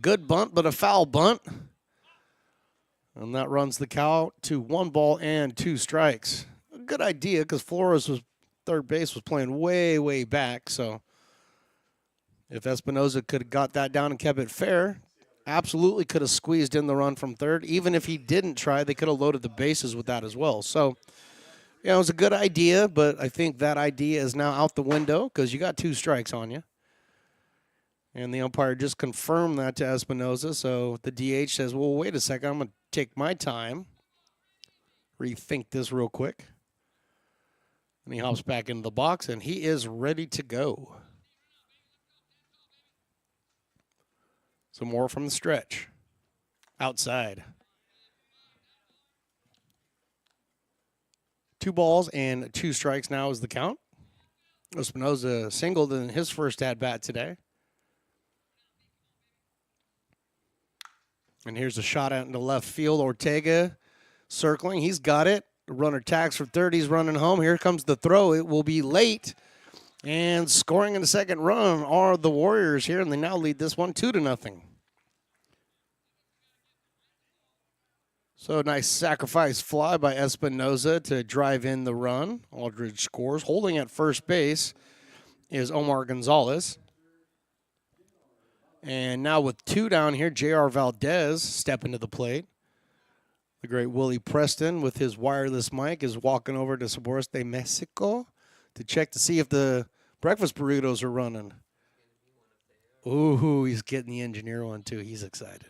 Good bunt, but a foul bunt. And that runs the count to 1 ball and 2 strikes. A good idea because Flores was third base was playing way, way back. So if Espinoza could have got that down and kept it fair, absolutely could have squeezed in the run from third. Even if he didn't try, they could have loaded the bases with that as well. So, yeah, it was a good idea, but I think that idea is now out the window because you got 2 strikes on you. And the umpire just confirmed that to Espinoza. So the DH says, well, wait a second. I'm going to take my time, rethink this real quick. And he hops back into the box, and he is ready to go. Some more from the stretch. Outside. 2 balls and 2 strikes now is the count. Espinoza singled in his first at-bat today. And here's a shot out into left field. Ortega circling. He's got it. The runner tags for third. He's running home. Here comes the throw. It will be late. And scoring in the second run are the Warriors here, and they now lead this one 2-0. So nice sacrifice fly by Espinoza to drive in the run. Aldridge scores. Holding at first base is Omar Gonzalez. And now with 2 down here, J.R. Valdez stepping to the plate. The great Willie Preston with his wireless mic is walking over to Sabores de Mexico to check to see if the breakfast burritos are running. Ooh, he's getting the engineer one too. He's excited.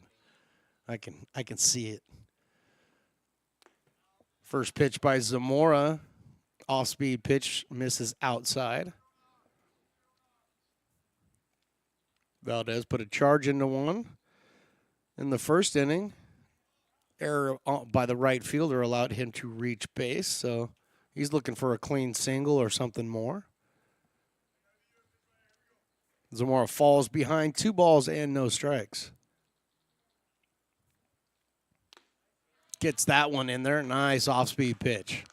I can see it. First pitch by Zamora. Off-speed pitch misses outside. Valdez put a charge into one in the first inning. Error by the right fielder allowed him to reach base, so he's looking for a clean single or something more. Zamora falls behind 2 balls and no strikes. Gets that one in there. Nice off-speed pitch.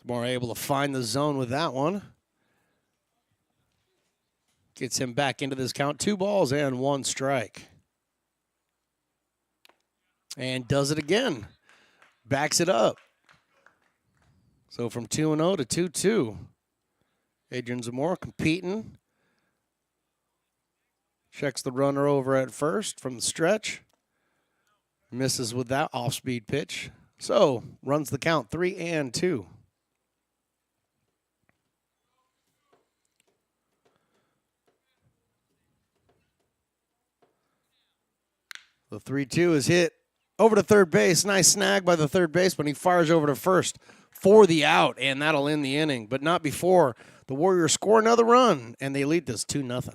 Zamora able to find the zone with that one. Gets him back into this count. 2 balls and 1 strike. And does it again. Backs it up. So from 2-0 to 2-2. Adrian Zamora competing. Checks the runner over at first from the stretch. Misses with that off-speed pitch. So runs the count 3-2. The 3-2 is hit over to third base. Nice snag by the third baseman. He fires over to first for the out, and that'll end the inning. But not before the Warriors score another run, and they lead this 2-0.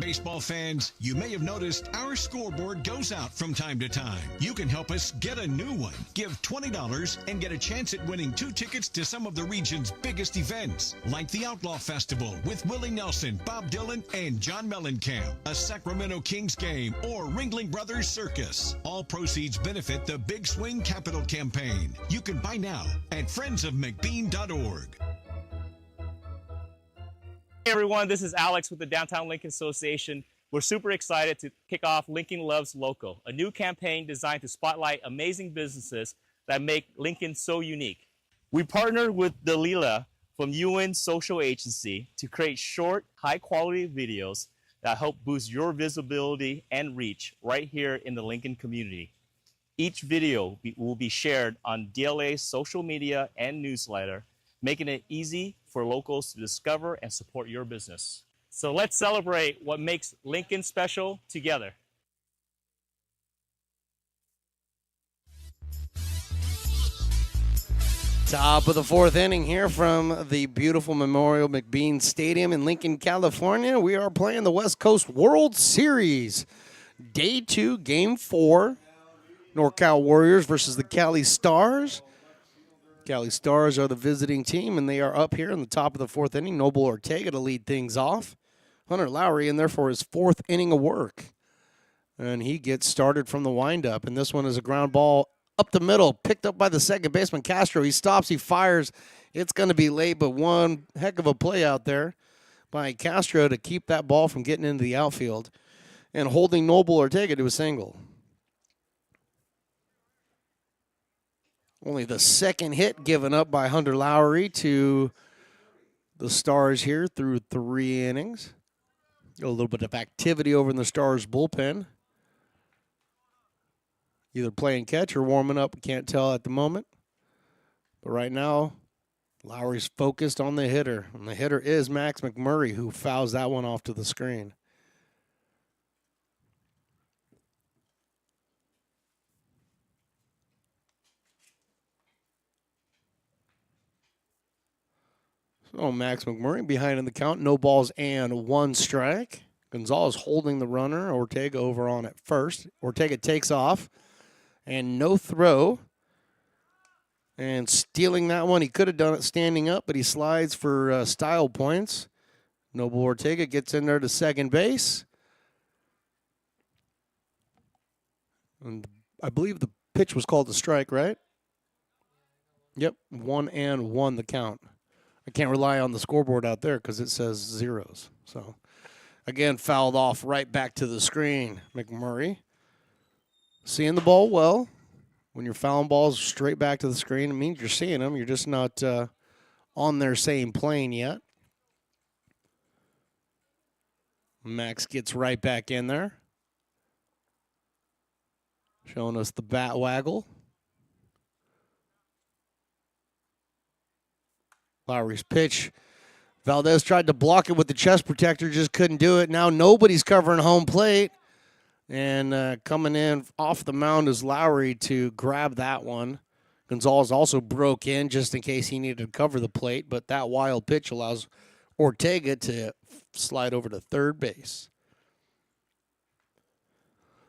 Baseball fans, you may have noticed our scoreboard goes out from time to time. You can help us get a new one. Give $20 and get a chance at winning 2 tickets to some of the region's biggest events, like the Outlaw Festival with Willie Nelson, Bob Dylan, and John Mellencamp, a Sacramento Kings game, or Ringling Brothers Circus. All proceeds benefit the Big Swing Capital Campaign. You can buy now at friendsofmcbean.org. Hey everyone, this is Alex with the Downtown Lincoln Association. We're super excited to kick off Lincoln Loves Local, a new campaign designed to spotlight amazing businesses that make Lincoln so unique. We partnered with Dalila from UN Social Agency to create short, high-quality videos that help boost your visibility and reach right here in the Lincoln community. Each video will be shared on DLA's social media and newsletter, making it easy for locals to discover and support your business. So let's celebrate what makes Lincoln special together. Top of the 4th inning here from the beautiful Memorial McBean Stadium in Lincoln, California. We are playing the West Coast World Series. Day 2, Game 4. NorCal Warriors versus the Cali Stars. Cali Stars are the visiting team, and they are up here in the top of the 4th inning. Noble Ortega to lead things off. Hunter Lowry in there for his 4th inning of work. And he gets started from the windup. And this one is a ground ball up the middle, picked up by the second baseman, Castro. He stops, he fires. It's going to be late, but one heck of a play out there by Castro to keep that ball from getting into the outfield and holding Noble Ortega to a single. Only the second hit given up by Hunter Lowry to the Stars here through 3 innings. A little bit of activity over in the Stars bullpen. Either playing catch or warming up. Can't tell at the moment. But right now, Lowry's focused on the hitter. And the hitter is Max McMurray, who fouls that one off to the screen. So Max McMurray behind in the count. No balls and 1 strike. Gonzalez holding the runner. Ortega over on at first. Ortega takes off. And no throw. And stealing that one. He could have done it standing up, but he slides for style points. Noble Ortega gets in there to second base. And I believe the pitch was called a strike, right? Yep, 1-1 the count. I can't rely on the scoreboard out there because it says zeros. So, again, fouled off right back to the screen. McMurray seeing the ball well. When you're fouling balls straight back to the screen, it means you're seeing them. You're just not on their same plane yet. Max gets right back in there. Showing us the bat waggle. Lowry's pitch. Valdez tried to block it with the chest protector, just couldn't do it. Now nobody's covering home plate. And coming in off the mound is Lowry to grab that one. Gonzalez also broke in just in case he needed to cover the plate, but that wild pitch allows Ortega to slide over to third base.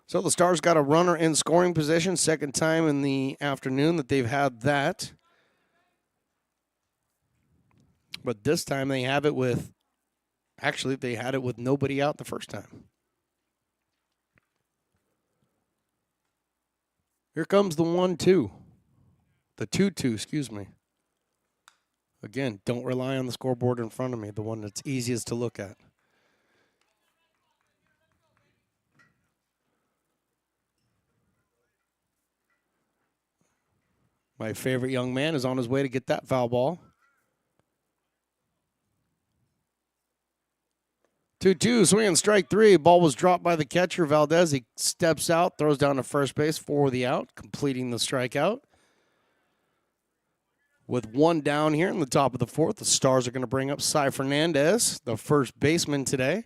So the Stars got a runner in scoring position, second time in the afternoon that they've had that. But this time they have it with, actually they had it with nobody out the first time. Here comes the 1-2. The 2-2, excuse me. Again, don't rely on the scoreboard in front of me, the one that's easiest to look at. My favorite young man is on his way to get that foul ball. 2-2, swinging strike 3. Ball was dropped by the catcher, Valdez. He steps out, throws down to first base for the out, completing the strikeout. With 1 down here in the top of the 4th, the Stars are going to bring up Cy Fernandez, the first baseman today.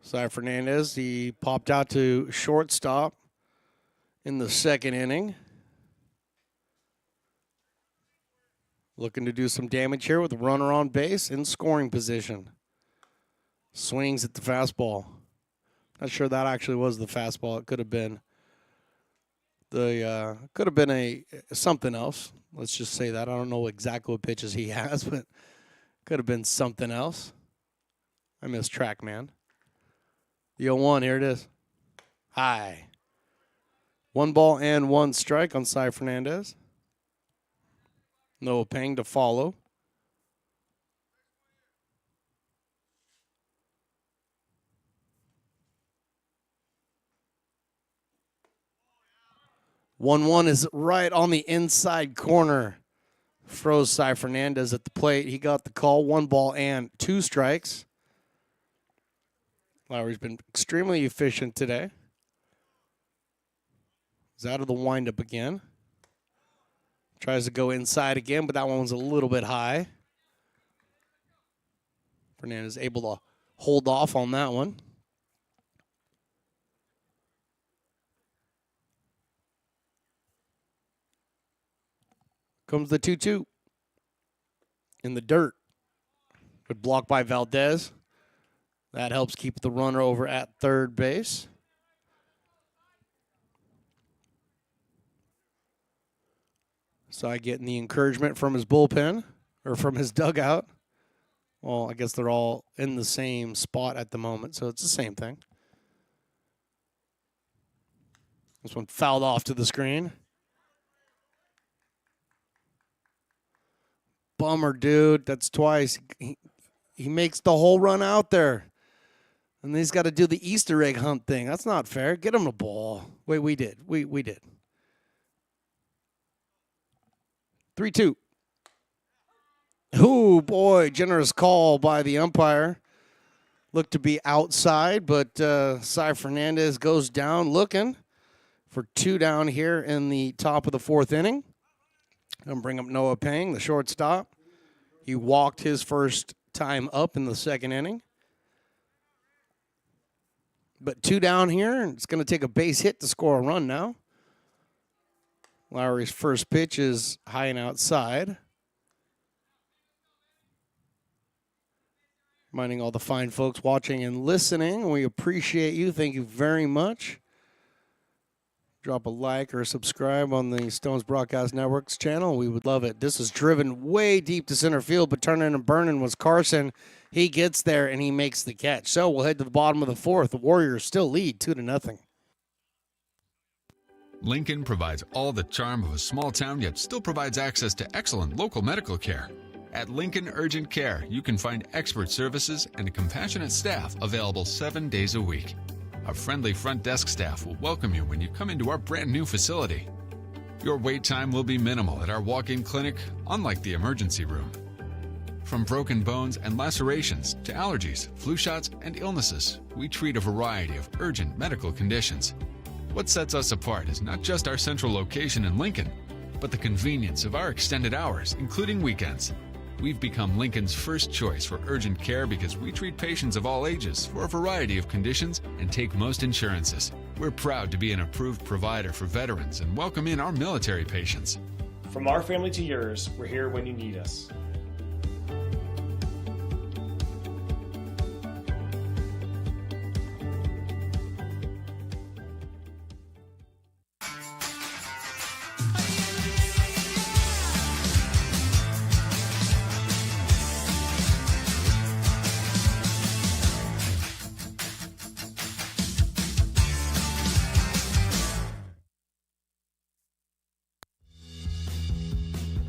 Cy Fernandez, he popped out to shortstop in the second inning. Looking to do some damage here with a runner on base in scoring position. Swings at the fastball. Not sure that actually was the fastball. It could have been something else. Let's just say that. I don't know exactly what pitches he has, but could have been something else. I missed track, man. The 0-1, here it is. High. 1 ball and 1 strike on Cy Fernandez. Noah Pang to follow. One is right on the inside corner. Froze Cy Fernandez at the plate. He got the call. 1 ball and 2 strikes. Lowry's been extremely efficient today. He's out of the windup again. Tries to go inside again, but that one was a little bit high. Fernandez able to hold off on that one. Comes the 2-2 in the dirt. Good block by Valdez. That helps keep the runner over at third base. Cy getting the encouragement from his bullpen, or from his dugout. Well, I guess they're all in the same spot at the moment, so it's the same thing. This one fouled off to the screen. Bummer, dude. That's twice. He makes the whole run out there. And then he's got to do the Easter egg hunt thing. That's not fair. Get him the ball. Wait, we did. We did. 3-2. Oh, boy. Generous call by the umpire. Looked to be outside, but Cy Fernandez goes down looking for 2 down here in the top of the 4th inning. Going to bring up Noah Pang, the shortstop. He walked his first time up in the 2nd inning. But 2 down here, and it's going to take a base hit to score a run now. Lowry's first pitch is high and outside. Reminding all the fine folks watching and listening, we appreciate you. Thank you very much. Drop a like or a subscribe on the Stones Broadcast Network's channel. We would love it. This is driven way deep to center field, but turning and burning was Carson. He gets there, and he makes the catch. So we'll head to the bottom of the 4th. The Warriors still lead 2-0. Lincoln provides all the charm of a small town, yet still provides access to excellent local medical care. At Lincoln Urgent Care, you can find expert services and a compassionate staff available 7 days a week. Our friendly front desk staff will welcome you when you come into our brand new facility. Your wait time will be minimal at our walk-in clinic, unlike the emergency room. From broken bones and lacerations to allergies, flu shots, and illnesses, we treat a variety of urgent medical conditions. What sets us apart is not just our central location in Lincoln, but the convenience of our extended hours, including weekends. We've become Lincoln's first choice for urgent care because we treat patients of all ages for a variety of conditions and take most insurances. We're proud to be an approved provider for veterans and welcome in our military patients. From our family to yours, we're here when you need us.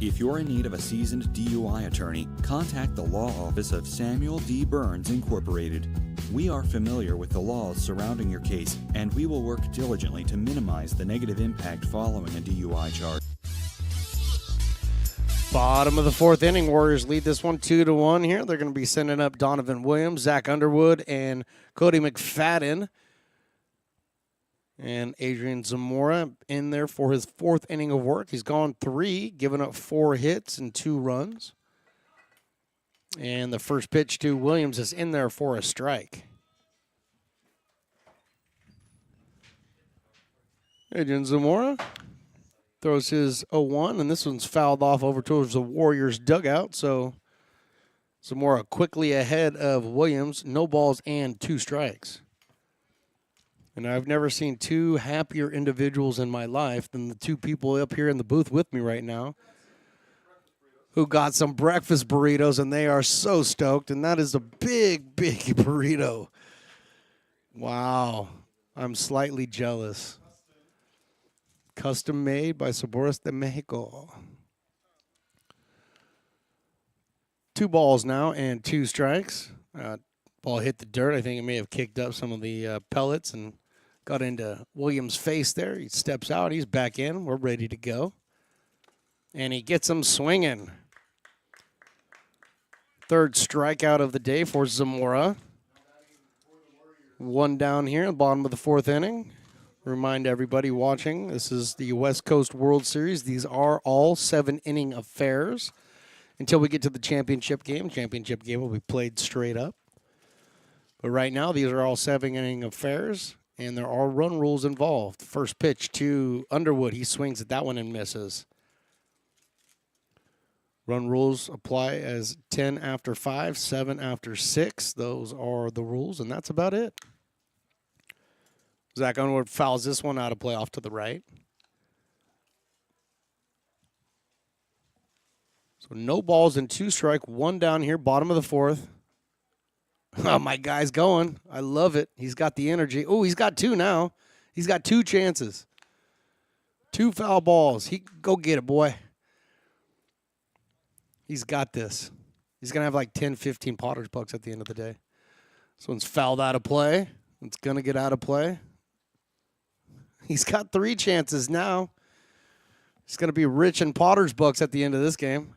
If you're in need of a seasoned DUI attorney, contact the law office of Samuel D. Burns Incorporated. We are familiar with the laws surrounding your case, and we will work diligently to minimize the negative impact following a DUI charge. Bottom of the 4th inning, Warriors lead this one 2-1 here. They're going to be sending up Donovan Williams, Zach Underwood, and Cody McFadden. And Adrian Zamora in there for his 4th inning of work. He's gone 3, giving up 4 hits and 2 runs. And the first pitch to Williams is in there for a strike. Adrian Zamora, throws his 0-1, and this one's fouled off over towards the Warriors' dugout. So Zamora quickly ahead of Williams. No balls and 2 strikes. And I've never seen 2 happier individuals in my life than the 2 people up here in the booth with me right now who got some breakfast burritos, and they are so stoked. And that is a big, big burrito. Wow. I'm slightly jealous. Custom made by Sabores de Mexico. 2 balls now and 2 strikes. Ball hit the dirt. I think it may have kicked up some of the pellets and got into Williams' face there. He steps out. He's back in. We're ready to go. And he gets him swinging. 3rd strikeout of the day for Zamora. 1 down here, bottom of the 4th inning. Remind everybody watching, this is the West Coast World Series. These are all 7-inning affairs until we get to the championship game. Championship game will be played straight up. But right now, these are all 7-inning affairs, and there are run rules involved. First pitch to Underwood. He swings at that one and misses. Run rules apply as 10 after 5, 7 after 6. Those are the rules, and that's about it. Zach Underwood fouls this one out of play off to the right. So no balls and 2 strike, 1 down here, bottom of the 4th. Oh, my guy's going. I love it. He's got the energy. Oh, he's got 2 now. He's got 2 chances. 2 foul balls. Go get it, boy. He's got this. He's going to have like 10, 15 Potter's bucks at the end of the day. This one's fouled out of play. It's going to get out of play. He's got 3 chances now. He's going to be rich in Potter's bucks at the end of this game.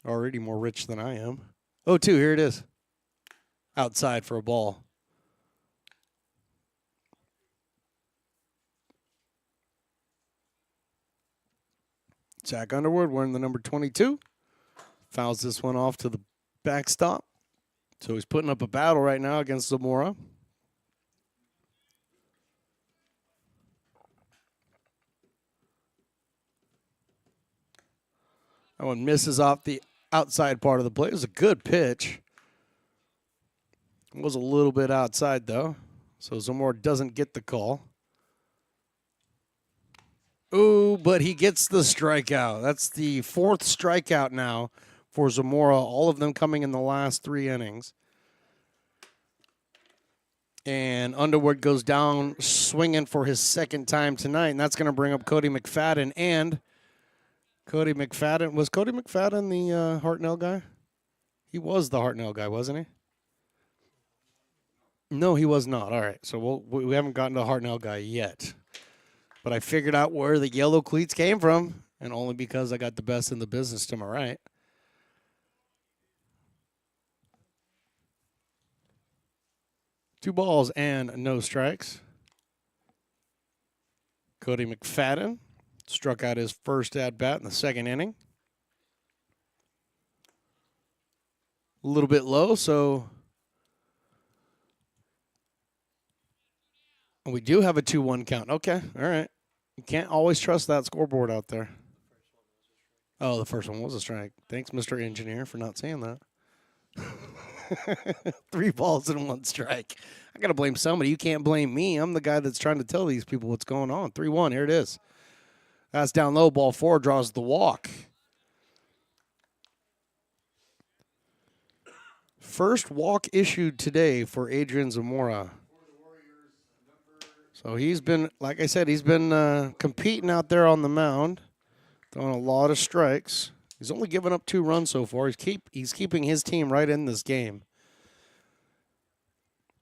Already more rich than I am. 0-2, here it is. Outside for a ball. Zach Underwood wearing the number 22. Fouls this one off to the backstop. So he's putting up a battle right now against Zamora. That one misses off the outside part of the plate. It was a good pitch. It was a little bit outside, though. So Zamora doesn't get the call. Ooh, but he gets the strikeout. That's the 4th strikeout now for Zamora, all of them coming in the last 3 innings. And Underwood goes down swinging for his 2nd time tonight, and that's going to bring up Cody McFadden. And Cody McFadden, was Cody McFadden the Hartnell guy? He was the Hartnell guy, wasn't he? No, he was not. All right, so we haven't gotten to Hartnell guy yet. But I figured out where the yellow cleats came from, and only because I got the best in the business to my right. Two balls and no strikes. Cody McFadden struck out his first at-bat in the 2nd inning. A little bit low, so we do have a 2-1 count. Okay, all right. You can't always trust that scoreboard out there. Oh, the first one was a strike. Thanks, Mr. Engineer, for not saying that. 3 balls and 1 strike. I got to blame somebody. You can't blame me. I'm the guy that's trying to tell these people what's going on. 3-1, here it is. That's down low. Ball 4 draws the walk. First walk issued today for Adrian Zamora. So he's been, like I said, he's been competing out there on the mound, throwing a lot of strikes. He's only given up 2 runs so far. He's keeping his team right in this game.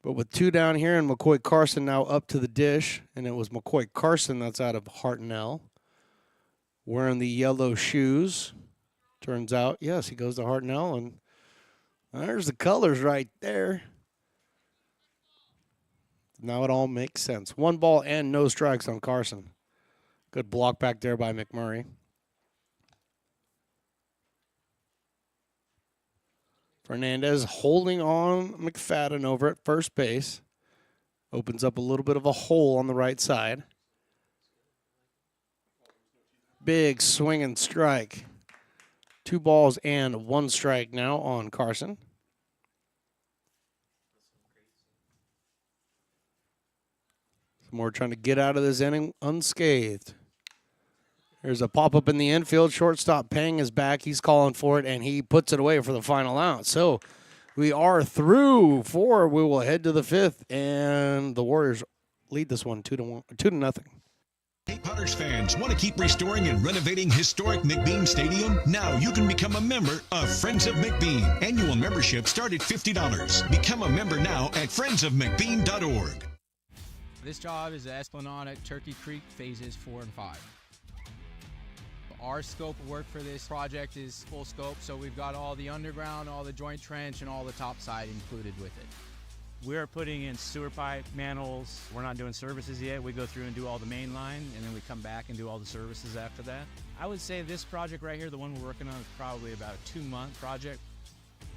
But with 2 down here and McCoy Carson now up to the dish, and it was McCoy Carson that's out of Hartnell, wearing the yellow shoes. Turns out, yes, he goes to Hartnell, and there's the colors right there. Now it all makes sense. 1 ball and no strikes on Carson. Good block back there by McMurray. Fernandez holding on McFadden over at first base. Opens up a little bit of a hole on the right side. Big swing and strike. 2 balls and 1 strike now on Carson. Moore trying to get out of this inning unscathed. There's a pop-up in the infield. Shortstop Pang is back. He's calling for it, and he puts it away for the final out. So we are through 4. We will head to the 5th, and the Warriors lead this one 2-0. Hey, Potters fans, want to keep restoring and renovating historic McBean Stadium? Now you can become a member of Friends of McBean. Annual membership start at $50. Become a member now at friendsofmcbean.org. This job is the Esplanade at Turkey Creek phases 4 and 5. Our scope of work for this project is full scope, so we've got all the underground, all the joint trench, and all the top side included with it. We're putting in sewer pipe, manholes. We're not doing services yet. We go through and do all the main line, and then we come back and do all the services after that. I would say this project right here, the one we're working on, is probably about a 2-month project.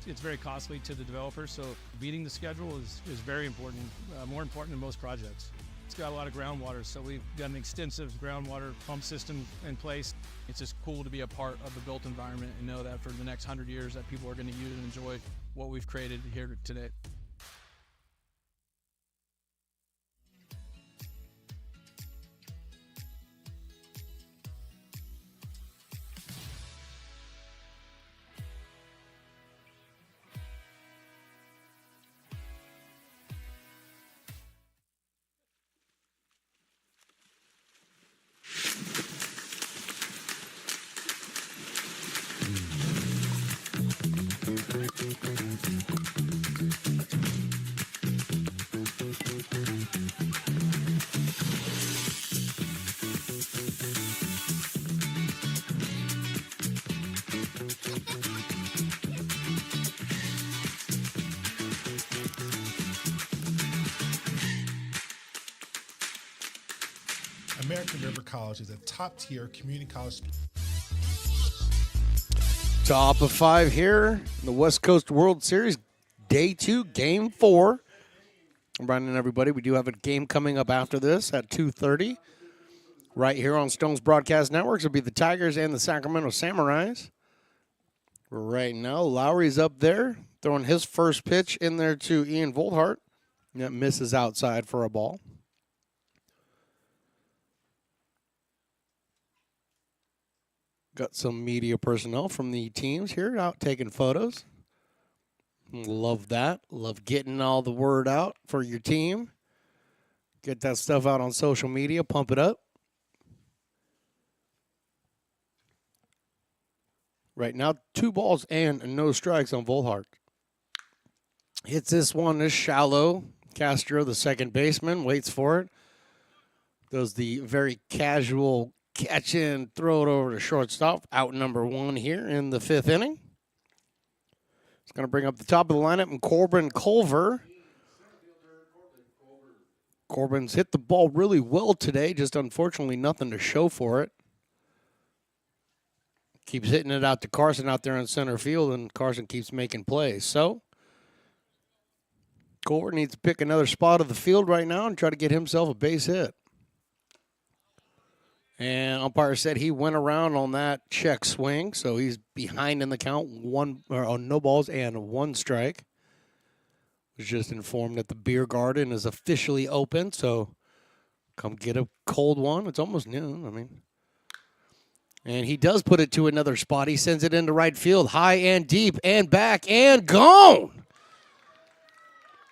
It's very costly to the developer, so beating the schedule is very important, more important than most projects. It's got a lot of groundwater, so we've got an extensive groundwater pump system in place. It's just cool to be a part of the built environment and know that for the next 100 years that people are going to use and enjoy what we've created here today. American River College is a top-tier community college. Top of 5 here in the West Coast World Series, Day 2, Game 4. I'm reminding everybody we do have a game coming up after this at 2:30. Right here on Stone's Broadcast Networks, it'll be the Tigers and the Sacramento Samurais. Right now, Lowry's up there, throwing his first pitch in there to Ian Volthart. That misses outside for a ball. Got some media personnel from the teams here out taking photos. Love that. Love getting all the word out for your team. Get that stuff out on social media. Pump it up. Right now, 2 balls and no strikes on Volthart. Hits this one is shallow. Castro, the second baseman, waits for it. Does the very casual catch in, throw it over to shortstop. Out number 1 here in the 5th inning. It's going to bring up the top of the lineup and Corbin Culver. Corbin's hit the ball really well today, just unfortunately nothing to show for it. Keeps hitting it out to Carson out there in center field, and Carson keeps making plays. So, Culver needs to pick another spot of the field right now and try to get himself a base hit. And umpire said he went around on that check swing, so he's behind in the count. No balls and 1 strike. Was just informed that the beer garden is officially open, so come get a cold one. It's almost noon. And he does put it to another spot. He sends it into right field, high and deep and back and gone.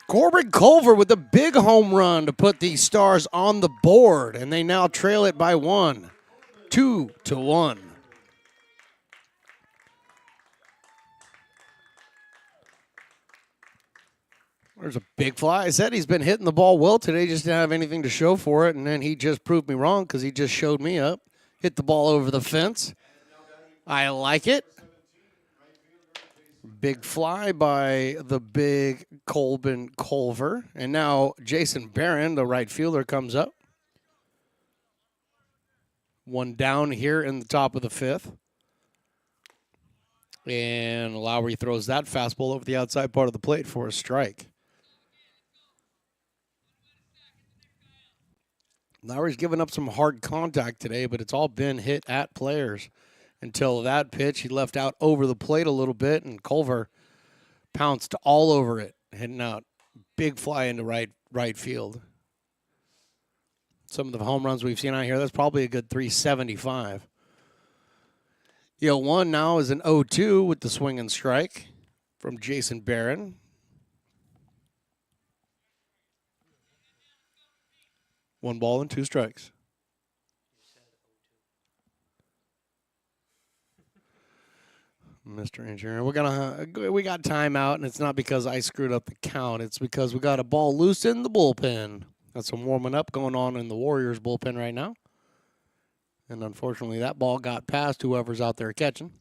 Corbin Culver with a big home run to put the Stars on the board, and they now trail it by 1, 2-1. There's a big fly. I said he's been hitting the ball well today, just didn't have anything to show for it, and then he just proved me wrong because he just showed me up. Hit the ball over the fence. I like it. Big fly by the big Corbin Culver. And now Jason Barron, the right fielder, comes up. 1 down here in the top of the 5th. And Lowry throws that fastball over the outside part of the plate for a strike. Lowry's given up some hard contact today, but it's all been hit at players. Until that pitch, he left out over the plate a little bit, and Culver pounced all over it, hitting out big fly into right field. Some of the home runs we've seen out here, that's probably a good 375. The 0-1 now is an 0-2 with the swing and strike from Jason Barron. One ball and 2 strikes. Mr. Engineer, we got timeout, and it's not because I screwed up the count. It's because we got a ball loose in the bullpen. Got some warming up going on in the Warriors bullpen right now. And unfortunately, that ball got past whoever's out there catching.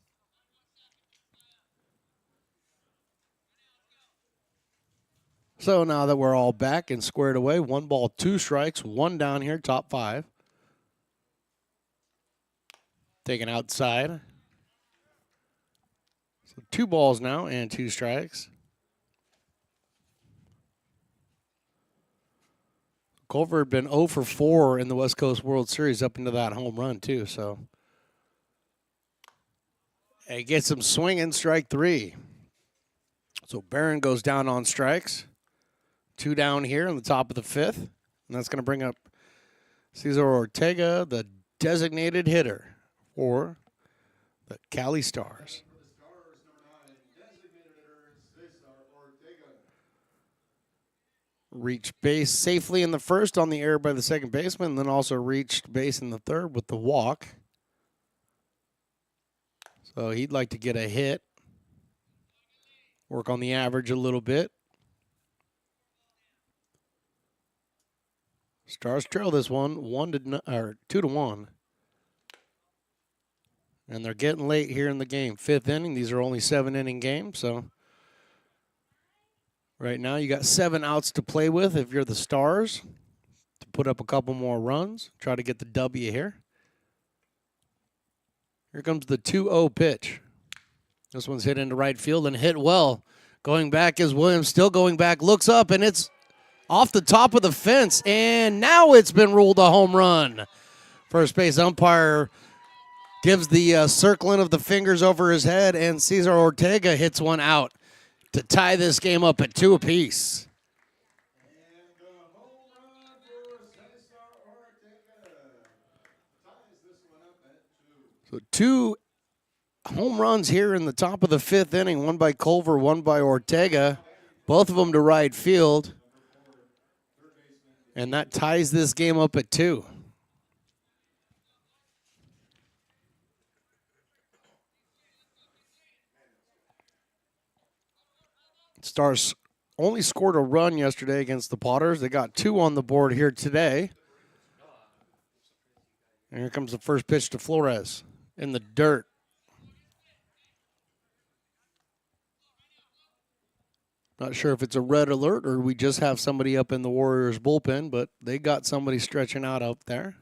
So now that we're all back and squared away, 1 ball, 2 strikes, 1 down here, top 5. Taken outside. So 2 balls now and 2 strikes. Culver had been 0 for 4 in the West Coast World Series up into that home run, too. So he gets some swinging, strike 3. So Barron goes down on strikes. 2 down here in the top of the 5th. And that's going to bring up Cesar Ortega, the designated hitter for the Cali Stars. Reached base safely in the first on the air by the second baseman, and then also reached base in the third with the walk. So he'd like to get a hit, work on the average a little bit. Stars trail this one 2-1. And they're getting late here in the game. 5th inning. These are only 7-inning games, so right now you got 7 outs to play with if you're the Stars to put up a couple more runs. Try to get the W here. Here comes the 2-0 pitch. This one's hit into right field and hit well. Going back is Williams, still going back, looks up, and it's off the top of the fence, and now it's been ruled a home run. First base umpire gives the circling of the fingers over his head, and Cesar Ortega hits one out to tie this game up at 2 apiece. So 2 home runs here in the top of the 5th inning, one by Culver, one by Ortega, both of them to right field. And that ties this game up at 2. Stars only scored a run yesterday against the Potters. They got 2 on the board here today. And here comes the first pitch to Flores in the dirt. Not sure if it's a red alert or we just have somebody up in the Warriors bullpen, but they got somebody stretching out up there.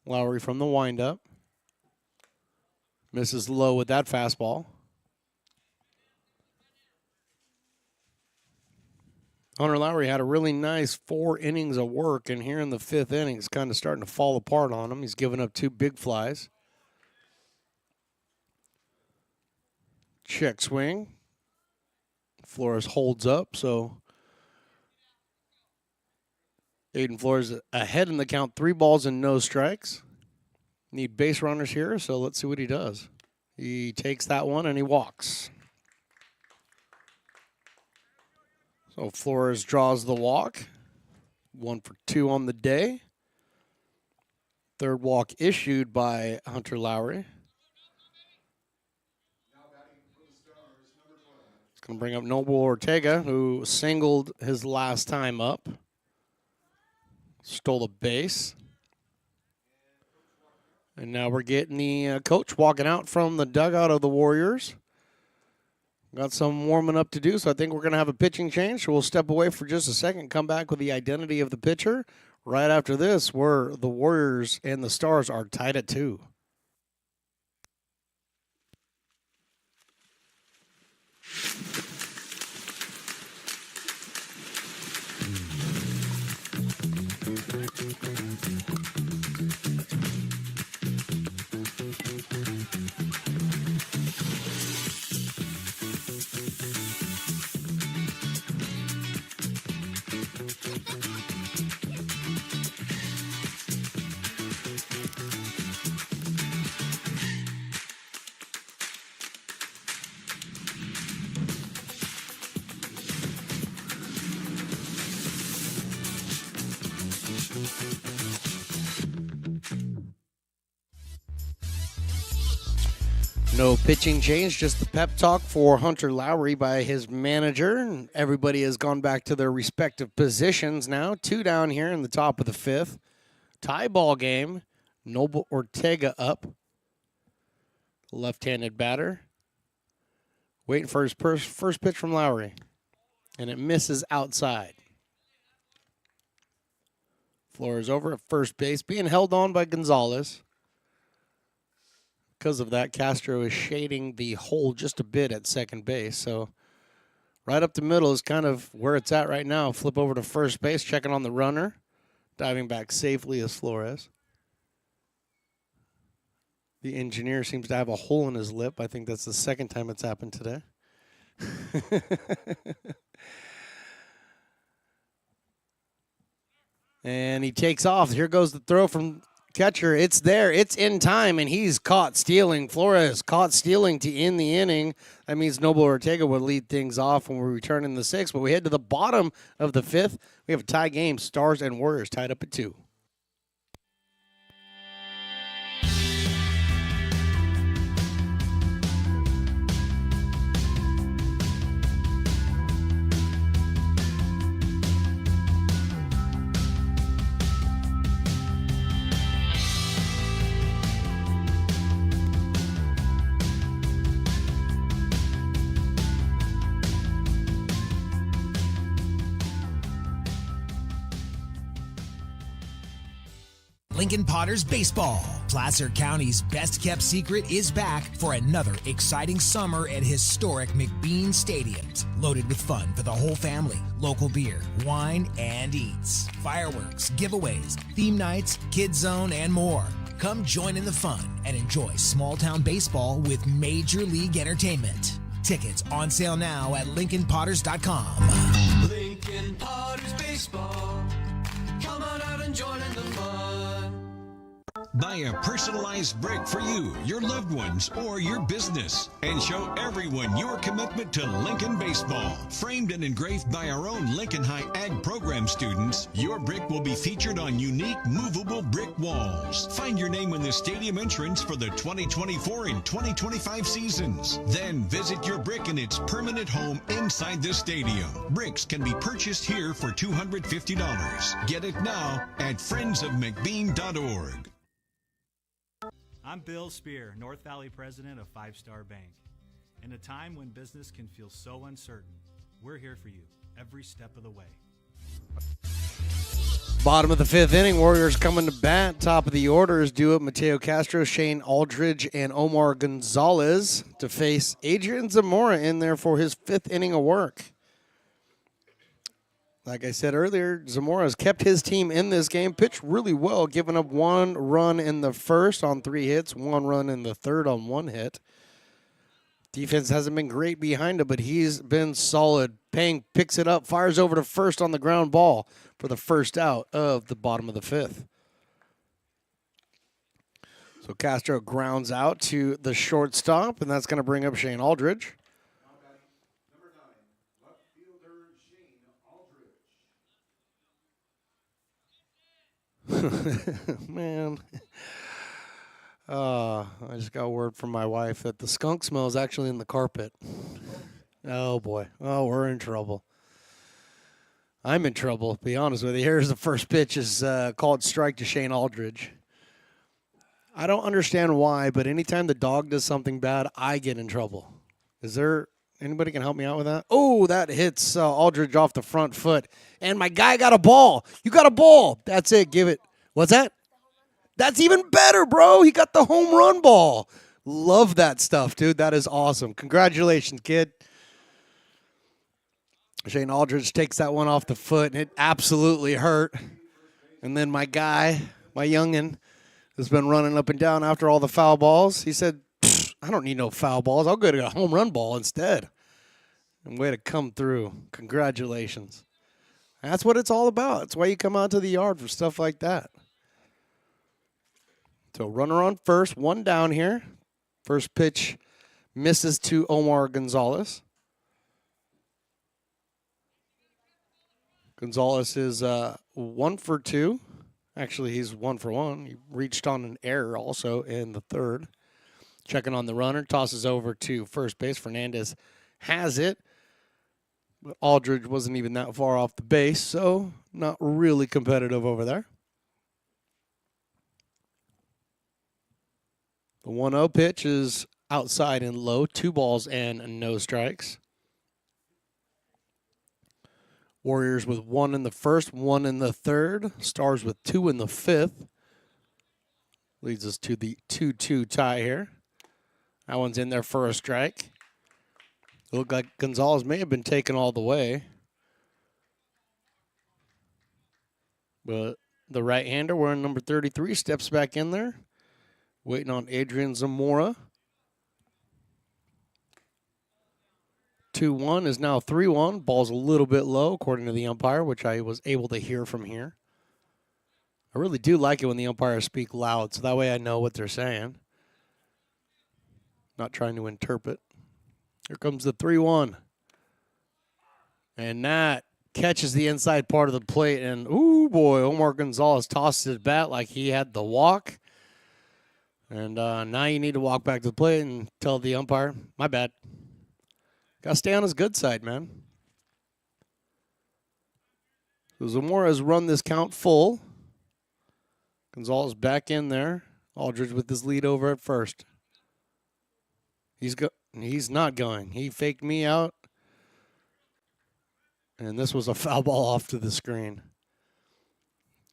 Lowry from the windup. Misses low with that fastball. Hunter Lowry had a really nice 4 innings of work, and here in the 5th inning, it's kind of starting to fall apart on him. He's given up 2 big flies. Check swing. Flores holds up, so Aiden Flores ahead in the count, 3 balls and no strikes. Need base runners here, so let's see what he does. He takes that one and he walks. So Flores draws the walk. 1 for 2 on the day. 3rd walk issued by Hunter Lowry. It's going to bring up Noble Ortega, who singled his last time up. Stole a base. And now we're getting the coach walking out from the dugout of the Warriors. Got some warming up to do, so I think we're going to have a pitching change. So we'll step away for just a second, come back with the identity of the pitcher. Right after this, where the Warriors and the Stars are tied at 2. No pitching change, just the pep talk for Hunter Lowry by his manager. And everybody has gone back to their respective positions now. 2 down here in the top of the 5th. Tie ball game. Noble Ortega up. Left-handed batter. Waiting for his first pitch from Lowry. And it misses outside. Flores over at first base, being held on by Gonzalez. Because of that, Castro is shading the hole just a bit at second base. So right up the middle is kind of where it's at right now. Flip over to first base, checking on the runner. Diving back safely is Flores. The engineer seems to have a hole in his lip. I think that's the second time it's happened today. And he takes off. Here goes the throw from catcher. It's there. It's in time, and he's caught stealing. Flores caught stealing to end the inning. That means Noble Ortega will lead things off when we return in the 6th. But we head to the bottom of the 5th. We have a tie game. Stars and Warriors tied up at 2. Lincoln Potters Baseball. Placer County's best-kept secret is back for another exciting summer at historic McBean Stadiums. Loaded with fun for the whole family, local beer, wine, and eats. Fireworks, giveaways, theme nights, kids zone, and more. Come join in the fun and enjoy small-town baseball with Major League Entertainment. Tickets on sale now at LincolnPotters.com. Lincoln Potters Baseball. Come on out and join in the fun. Buy a personalized brick for you, your loved ones, or your business, and show everyone your commitment to Lincoln baseball. Framed and engraved by our own Lincoln High Ag program students, your brick will be featured on unique movable brick walls. Find your name in the stadium entrance for the 2024 and 2025 seasons. Then visit your brick in its permanent home inside the stadium. Bricks can be purchased here for $250. Get it now at friendsofmcbean.org. I'm Bill Spear, North Valley president of Five Star Bank. In a time when business can feel so uncertain, we're here for you every step of the way. Bottom of the 5th inning, Warriors coming to bat. Top of the order is due up Mateo Castro, Shane Aldridge, and Omar Gonzalez to face Adrian Zamora in there for his 5th inning of work. Like I said earlier, Zamora has kept his team in this game, pitched really well, giving up 1 run in the first on 3 hits, 1 run in the third on 1 hit. Defense hasn't been great behind him, but he's been solid. Pang picks it up, fires over to first on the ground ball for the first out of the bottom of the 5th. So Castro grounds out to the shortstop, and that's going to bring up Shane Aldridge. Man. I just got word from my wife that the skunk smell is actually in the carpet. Oh, boy. Oh, we're in trouble. I'm in trouble, to be honest with you. Here's the first pitch is called strike to Shane Aldridge. I don't understand why, but anytime the dog does something bad, I get in trouble. Is there anybody can help me out with that? Oh, that hits Aldridge off the front foot. And my guy got a ball. You got a ball. That's it. Give it. What's that? That's even better, bro. He got the home run ball. Love that stuff, dude. That is awesome. Congratulations, kid. Shane Aldridge takes that one off the foot, and it absolutely hurt. And then my guy, my youngin', has been running up and down after all the foul balls. He said, I don't need no foul balls. I'll go to a home run ball instead. And way to come through. Congratulations. That's what it's all about. That's why you come out to the yard for stuff like that. So runner on first, 1 down here. First pitch misses to Omar Gonzalez. Gonzalez is 1 for 2. Actually, he's 1 for 1. He reached on an error also in the third. Checking on the runner, tosses over to first base. Fernandez has it. But Aldridge wasn't even that far off the base, so not really competitive over there. The 1-0 pitch is outside and low. 2 balls and no strikes. Warriors with 1 in the first, 1 in the third. Stars with 2 in the fifth. Leads us to the 2-2 tie here. That one's in there for a strike. It looked like Gonzalez may have been taken all the way. But the right-hander, wearing number 33, steps back in there. Waiting on Adrian Zamora. 2-1 is now 3-1. Ball's a little bit low, according to the umpire, which I was able to hear from here. I really do like it when the umpires speak loud, so that way I know what they're saying. Not trying to interpret. Here comes the 3-1. And that catches the inside part of the plate, and, ooh, boy, Omar Gonzalez tossed his bat like he had the walk. And now you need to walk back to the plate and tell the umpire, my bad. Got to stay on his good side, man. So Zamora has run this count full. Gonzalez back in there. Aldridge with his lead over at first. He's not going. He faked me out. And this was a foul ball off to the screen.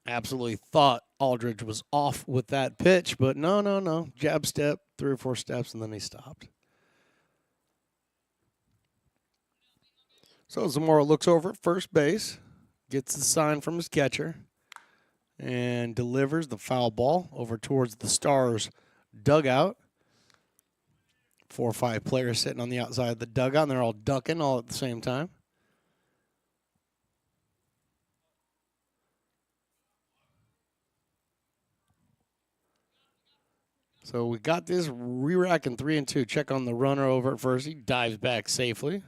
Absolutely thought Aldridge was off with that pitch, but no. Jab step, 3 or 4 steps, and then he stopped. So Zamora looks over at first base, gets the sign from his catcher, and delivers the foul ball over towards the Stars dugout. 4 or 5 players sitting on the outside of the dugout, and they're all ducking all at the same time. So we got this re-racking 3-2. Check on the runner over at first. He dives back safely.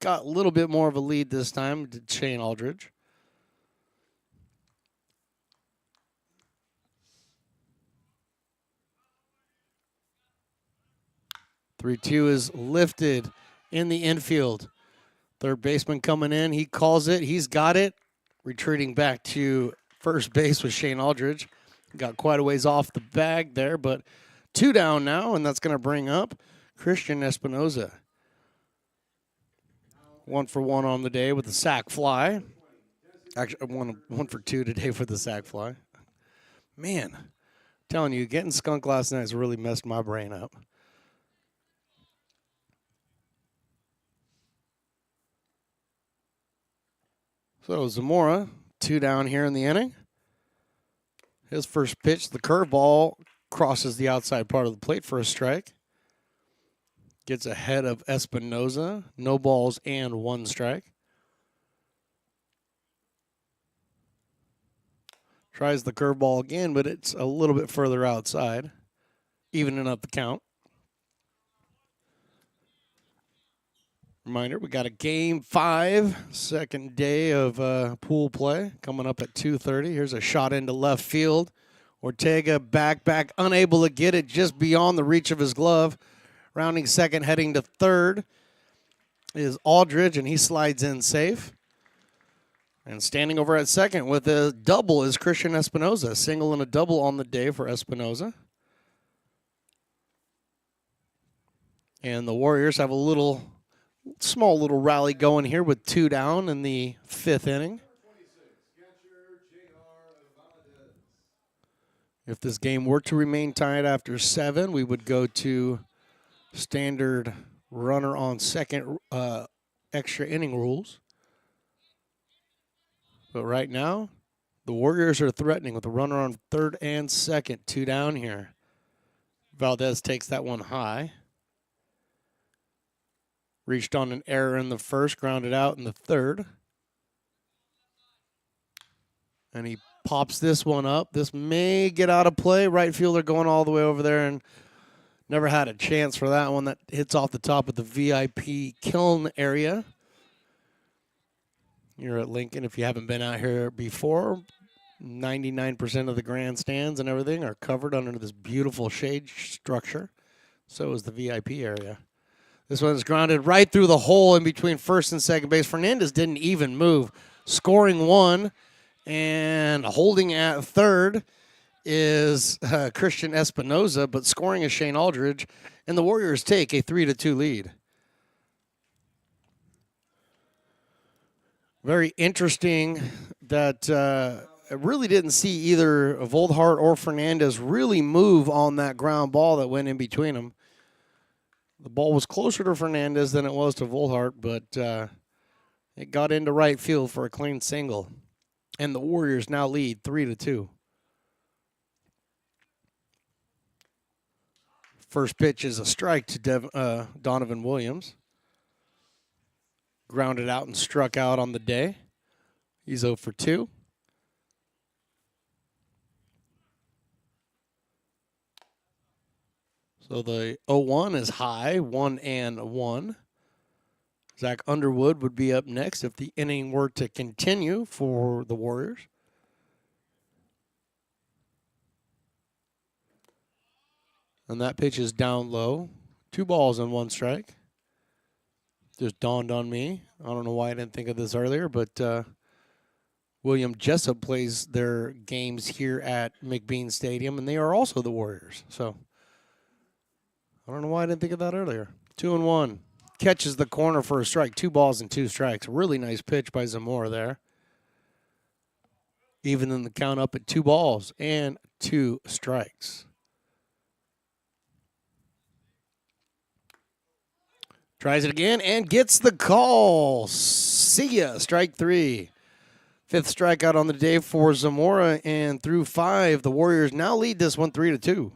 Got a little bit more of a lead this time to Shane Aldridge. (3-2) is lifted in the infield. Third baseman coming in. He calls it. He's got it. Retreating back to first base with Shane Aldridge. Got quite a ways off the bag there, but 2 down now, and that's going to bring up Christian Espinoza. 1 for 1 on the day with the sac fly. Actually, 1 for 2 today for the sac fly. Man, I'm telling you, getting skunked last night has really messed my brain up. So Zamora, 2 down here in the inning. His first pitch, the curveball, crosses the outside part of the plate for a strike. Gets ahead of Espinoza. No balls and 1 strike. Tries the curveball again, but it's a little bit further outside, evening up the count. Reminder, we got a Game 5, second day of pool play, coming up at 2:30. Here's a shot into left field. Ortega back, unable to get it just beyond the reach of his glove. Rounding second, heading to third is Aldridge, and he slides in safe. And standing over at second with a double is Christian Espinoza. A single and a double on the day for Espinoza. And the Warriors have a small little rally going here with 2 down in the 5th inning. If this game were to remain tied after 7, we would go to standard runner on second extra inning rules. But right now, the Warriors are threatening with a runner on third and second, 2 down here. Valdez takes that one high. Reached on an error in the first, grounded out in the third. And he pops this one up. This may get out of play. Right fielder going all the way over there and never had a chance for that one. That hits off the top of the VIP kiln area. You're at Lincoln. If you haven't been out here before, 99% of the grandstands and everything are covered under this beautiful shade structure. So is the VIP area. This one's grounded right through the hole in between first and second base. Fernandez didn't even move. Scoring one and holding at third is Christian Espinoza, but scoring is Shane Aldridge, and the Warriors take a 3-2 lead. Very interesting that I really didn't see either Voldhart or Fernandez really move on that ground ball that went in between them. The ball was closer to Fernandez than it was to Voldhart, but it got into right field for a clean single. And the Warriors now lead 3-2. First pitch is a strike to Donovan Williams. Grounded out and struck out on the day. He's 0 for 2. So the 0-1 is high, 1-1. Zach Underwood would be up next if the inning were to continue for the Warriors. And that pitch is down low. 2 balls and 1 strike. Just dawned on me. I don't know why I didn't think of this earlier, but William Jessup plays their games here at McBean Stadium, and they are also the Warriors. So I don't know why I didn't think of that earlier. 2-1. Catches the corner for a strike. 2 balls and 2 strikes. Really nice pitch by Zamora there. Even in the count up at 2 balls and 2 strikes. Tries it again and gets the call. See ya. Strike 3. 5th strikeout on the day for Zamora, and through 5, the Warriors now lead this one 3-2.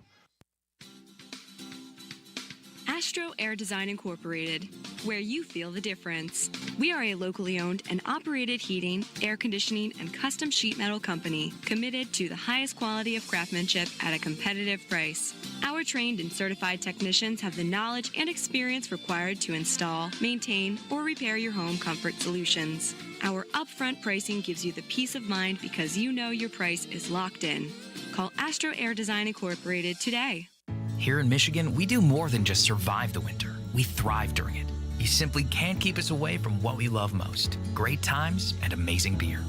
Astro Air Design Incorporated, where you feel the difference. We are a locally owned and operated heating, air conditioning, and custom sheet metal company committed to the highest quality of craftsmanship at a competitive price. Our trained and certified technicians have the knowledge and experience required to install, maintain, or repair your home comfort solutions. Our upfront pricing gives you the peace of mind because you know your price is locked in. Call Astro Air Design Incorporated today. Here in Michigan, we do more than just survive the winter. We thrive during it. You simply can't keep us away from what we love most: great times and amazing beer.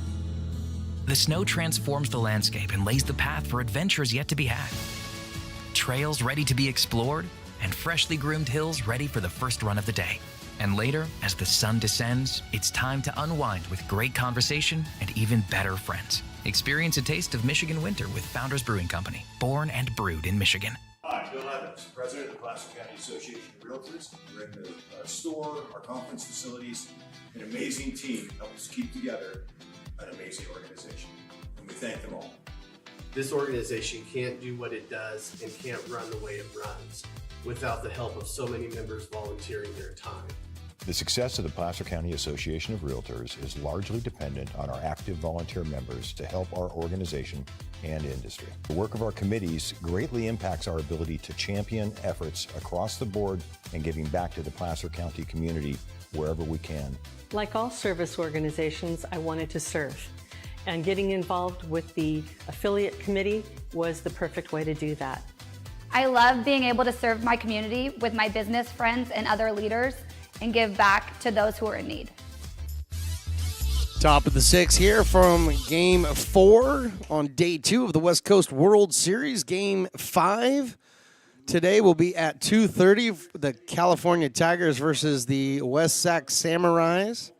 The snow transforms the landscape and lays the path for adventures yet to be had. Trails ready to be explored, and freshly groomed hills ready for the first run of the day. And later, as the sun descends, it's time to unwind with great conversation and even better friends. Experience a taste of Michigan winter with Founders Brewing Company, born and brewed in Michigan. Hi, Bill Evans, President of the Placer County Association of Realtors. We're in the store, our conference facilities, an amazing team helps keep together an amazing organization, and we thank them all. This organization can't do what it does and can't run the way it runs without the help of so many members volunteering their time. The success of the Placer County Association of Realtors is largely dependent on our active volunteer members to help our organization and industry. The work of our committees greatly impacts our ability to champion efforts across the board and giving back to the Placer County community wherever we can. Like all service organizations, I wanted to serve. And getting involved with the affiliate committee was the perfect way to do that. I love being able to serve my community with my business friends and other leaders and give back to those who are in need. Top of the 6th here from Game 4 on Day 2 of the West Coast World Series. Game 5 today will be at 2:30. The California Tigers versus the West Sac Samurais.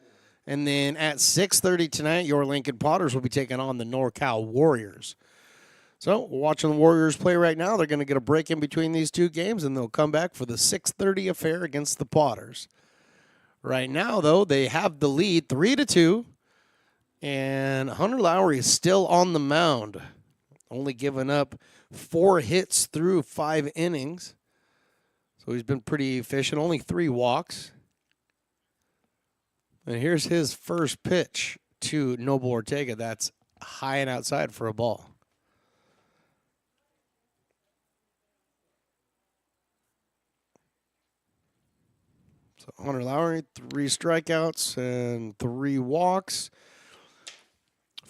And then at 6:30 tonight, your Lincoln Potters will be taking on the NorCal Warriors. So we're watching the Warriors play right now. They're going to get a break in between these two games, and they'll come back for the 6:30 affair against the Potters. Right now, though, they have the lead 3-2, and Hunter Lowry is still on the mound, only giving up 4 hits through 5 innings. So he's been pretty efficient, only 3 walks. And here's his first pitch to Noble Ortega. That's high and outside for a ball. So Hunter Lowry, 3 strikeouts and 3 walks.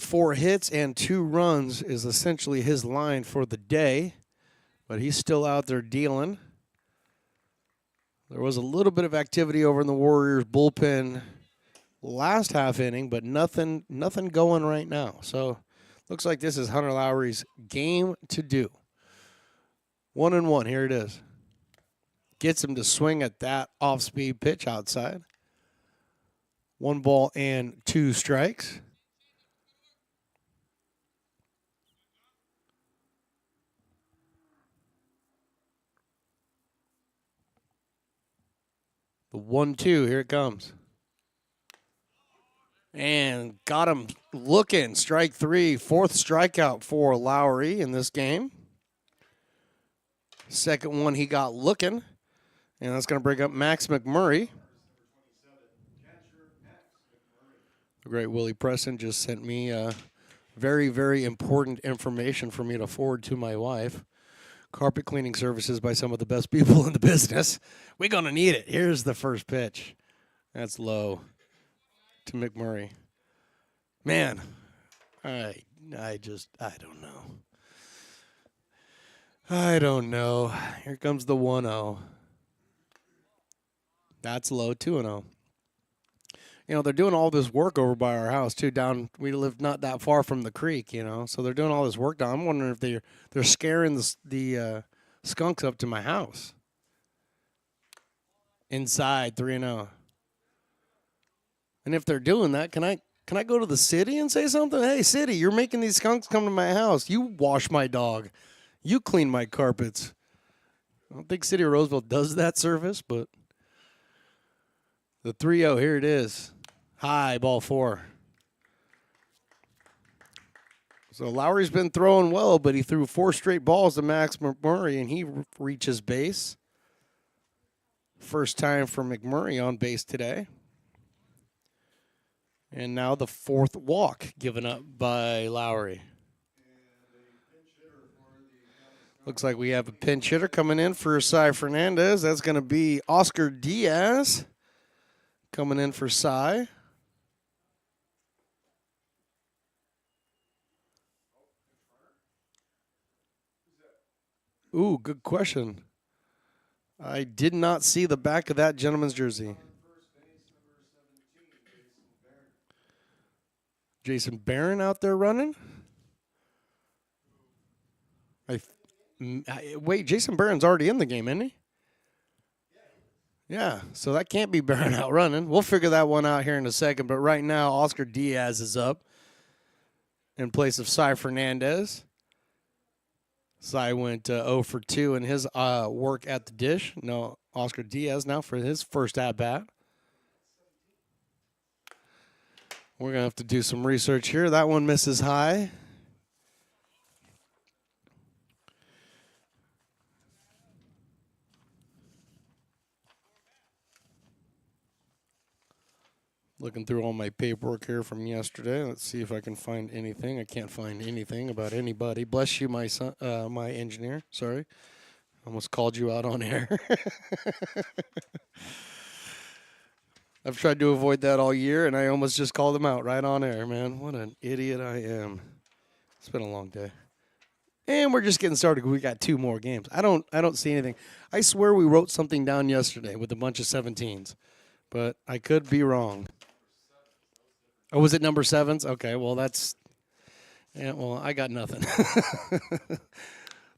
4 hits and 2 runs is essentially his line for the day, but he's still out there dealing. There was a little bit of activity over in the Warriors bullpen last half inning, but nothing going right now. So looks like this is Hunter Lowry's game to do. 1-1, here it is. Gets him to swing at that off-speed pitch outside. 1 ball and 2 strikes. The 1-2, here it comes. And got him looking. Strike 3, 4th strikeout for Lowry in this game. Second one he got looking. And that's going to bring up Max McMurray. The great Willie Preston just sent me very, very important information for me to forward to my wife. Carpet cleaning services by some of the best people in the business. We're going to need it. Here's the first pitch. That's low to McMurray. Man, I don't know. I don't know. Here comes the 1-0. That's low, 2-0. You know, they're doing all this work over by our house, too. We live not that far from the creek, you know. So they're doing all this work down. I'm wondering if they're scaring the skunks up to my house. Inside, 3-0. And if they're doing that, can I go to the city and say something? Hey, city, you're making these skunks come to my house. You wash my dog. You clean my carpets. I don't think City of Roseville does that service, but the 3-0, here it is. High, ball 4. So Lowry's been throwing well, but he threw 4 straight balls to Max McMurray, and he reaches base. First time for McMurray on base today. And now the 4th walk given up by Lowry. Looks like we have a pinch hitter coming in for Cy Fernandez. That's going to be Oscar Diaz coming in for Cy. Ooh, good question. I did not see the back of that gentleman's jersey. Jason Barron out there running? Wait, Jason Barron's already in the game, isn't he? Yeah, so that can't be Barron out running. We'll figure that one out here in a second. But right now, Oscar Diaz is up in place of Cy Fernandez. Cy went 0 for 2 in his work at the dish. No, Oscar Diaz now for his first at-bat. We're going to have to do some research here. That one misses high. Looking through all my paperwork here from yesterday. Let's see if I can find anything. I can't find anything about anybody. Bless you, my son, my engineer. Sorry. Almost called you out on air. I've tried to avoid that all year, and I almost just called him out right on air, man. What an idiot I am. It's been a long day. And we're just getting started. We got 2 more games. I don't see anything. I swear we wrote something down yesterday with a bunch of 17s, but I could be wrong. Oh, was it number 7s? Okay, well, that's... Yeah, well, I got nothing.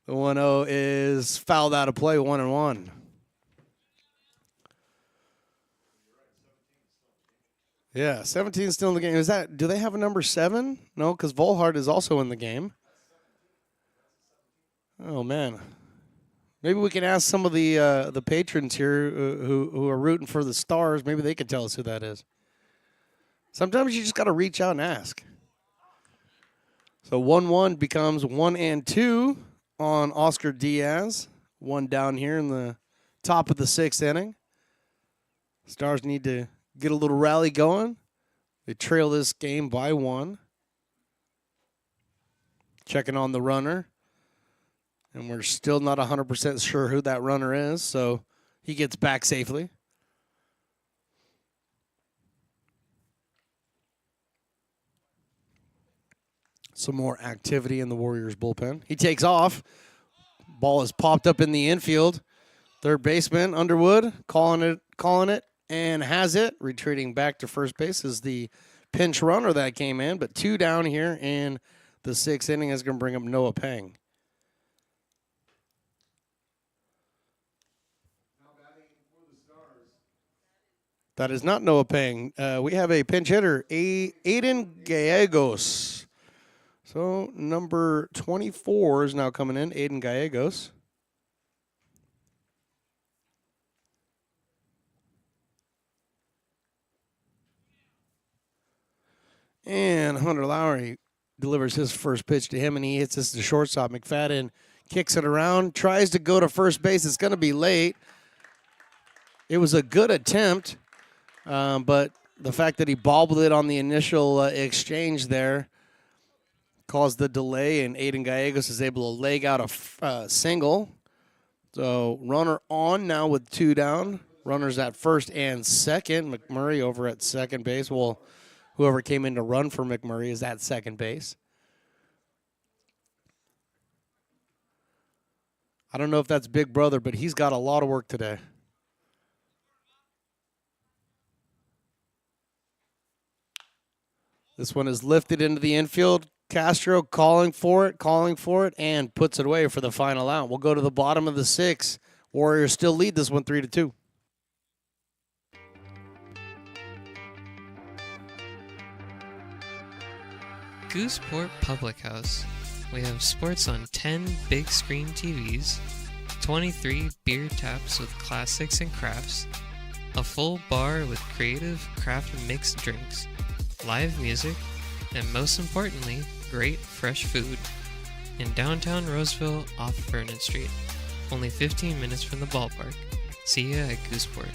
The 1-0 is fouled out of play, 1-1. Yeah, 17 still in the game. Do they have a number 7? No, because Volhard is also in the game. Oh, man. Maybe we can ask some of the patrons here who are rooting for the Stars. Maybe they can tell us who that is. Sometimes you just got to reach out and ask. So 1-1 becomes 1-2 on Oscar Diaz. 1 down here in the top of the 6th inning. Stars need to get a little rally going. They trail this game by 1. Checking on the runner. And we're still not 100% sure who that runner is, so he gets back safely. Some more activity in the Warriors bullpen. He takes off. Ball is popped up in the infield. Third baseman, Underwood, calling it, and has it. Retreating back to first base is the pinch runner that came in, but 2 down here in the 6th inning is going to bring up Noah Pang. That is not Noah Pang. We have a pinch hitter, Aiden Gallegos. So number 24 is now coming in, Aiden Gallegos. And Hunter Lowry delivers his first pitch to him, and he hits this to shortstop. McFadden kicks it around, tries to go to first base. It's going to be late. It was a good attempt, but the fact that he bobbled it on the initial exchange there caused the delay, and Aiden Gallegos is able to leg out a single. So runner on now with 2 down. Runners at first and second. McMurray over at second base. Well, whoever came in to run for McMurray is at second base. I don't know if that's Big Brother, but he's got a lot of work today. This one is lifted into the infield. Castro calling for it, and puts it away for the final out. We'll go to the bottom of the 6th. Warriors still lead this one 3-2. Gooseport Public House. We have sports on 10 big screen TVs, 23 beer taps with classics and crafts, a full bar with creative craft mixed drinks, live music, and most importantly, great fresh food. In downtown Roseville off Vernon Street. Only 15 minutes from the ballpark. See ya at Gooseport.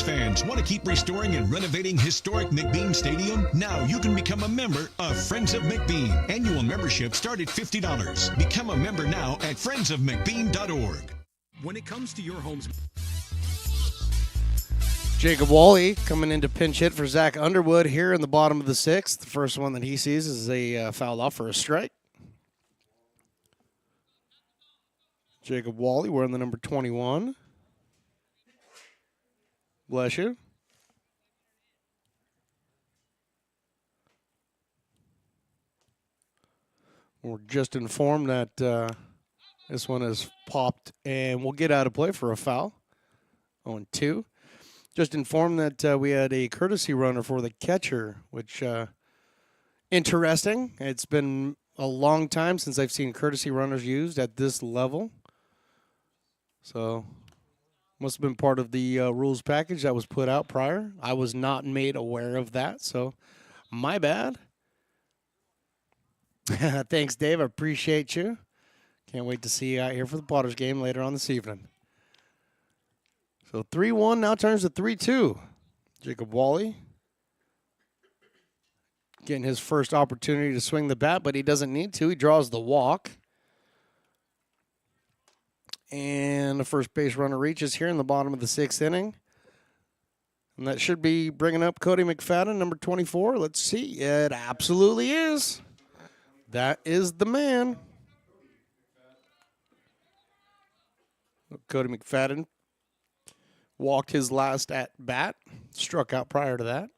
Fans want to keep restoring and renovating historic McBean Stadium? Now you can become a member of Friends of McBean. Annual membership start at $50. Become a member now at friendsofmcbean.org. When it comes to your home's... Jacob Wally coming in to pinch hit for Zach Underwood here in the bottom of the 6th. The first one that he sees is a foul off for a strike. Jacob Wally wearing the number 21. Bless you. We're just informed that this one is popped and we'll get out of play for a foul. 0-2. Just informed that we had a courtesy runner for the catcher, which interesting. It's been a long time since I've seen courtesy runners used at this level. So must have been part of the rules package that was put out prior. I was not made aware of that, so my bad. Thanks, Dave. I appreciate you. Can't wait to see you out here for the Potters game later on this evening. So 3-1 now turns to 3-2. Jacob Wally Getting his first opportunity to swing the bat, but he doesn't need to. He draws the walk. And the first base runner reaches here in the bottom of the 6th inning. And that should be bringing up Cody McFadden, number 24. Let's see. It absolutely is. That is the man. Cody McFadden walked his last at bat. Struck out prior to that.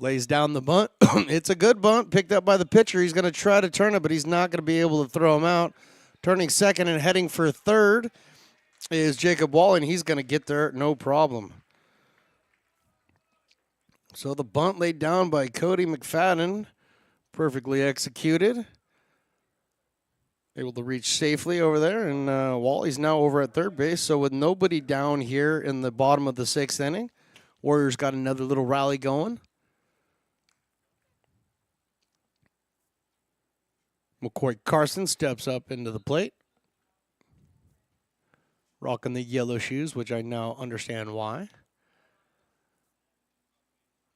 Lays down the bunt. It's a good bunt picked up by the pitcher. He's going to try to turn it, but he's not going to be able to throw him out. Turning second and heading for third is Jacob Wall, and he's going to get there no problem. So the bunt laid down by Cody McFadden, perfectly executed. Able to reach safely over there, and Wally's now over at third base. So with nobody down here in the bottom of the 6th inning, Warriors got another little rally going. McCoy Carson steps up into the plate. Rocking the yellow shoes, which I now understand why.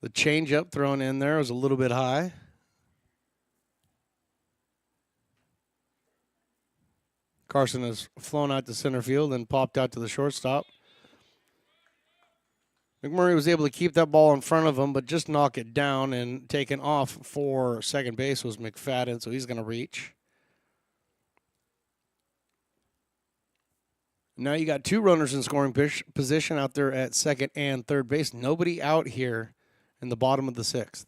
The changeup thrown in there was a little bit high. Carson has flown out to center field and popped out to the shortstop. McMurray was able to keep that ball in front of him, but just knock it down, and taken off for second base was McFadden, so he's going to reach. Now you got 2 runners in scoring position out there at second and third base. Nobody out here in the bottom of the 6th.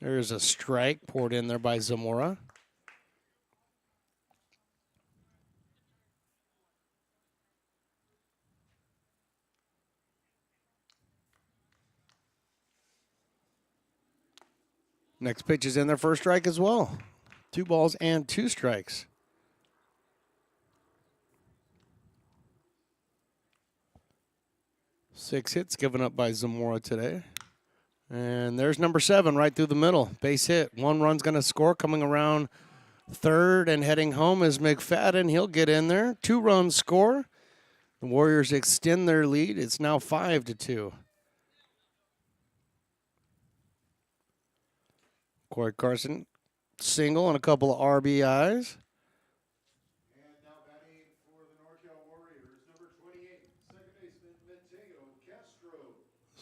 There's a strike poured in there by Zamora. Next pitch is in there for a strike as well. 2 balls and 2 strikes. Six hits given up by Zamora today. And there's number 7 right through the middle. Base hit. 1 run's going to score. Coming around third and heading home is McFadden. He'll get in there. 2 runs score. The Warriors extend their lead. It's now 5-2. Corey Carson, single and a couple of RBIs.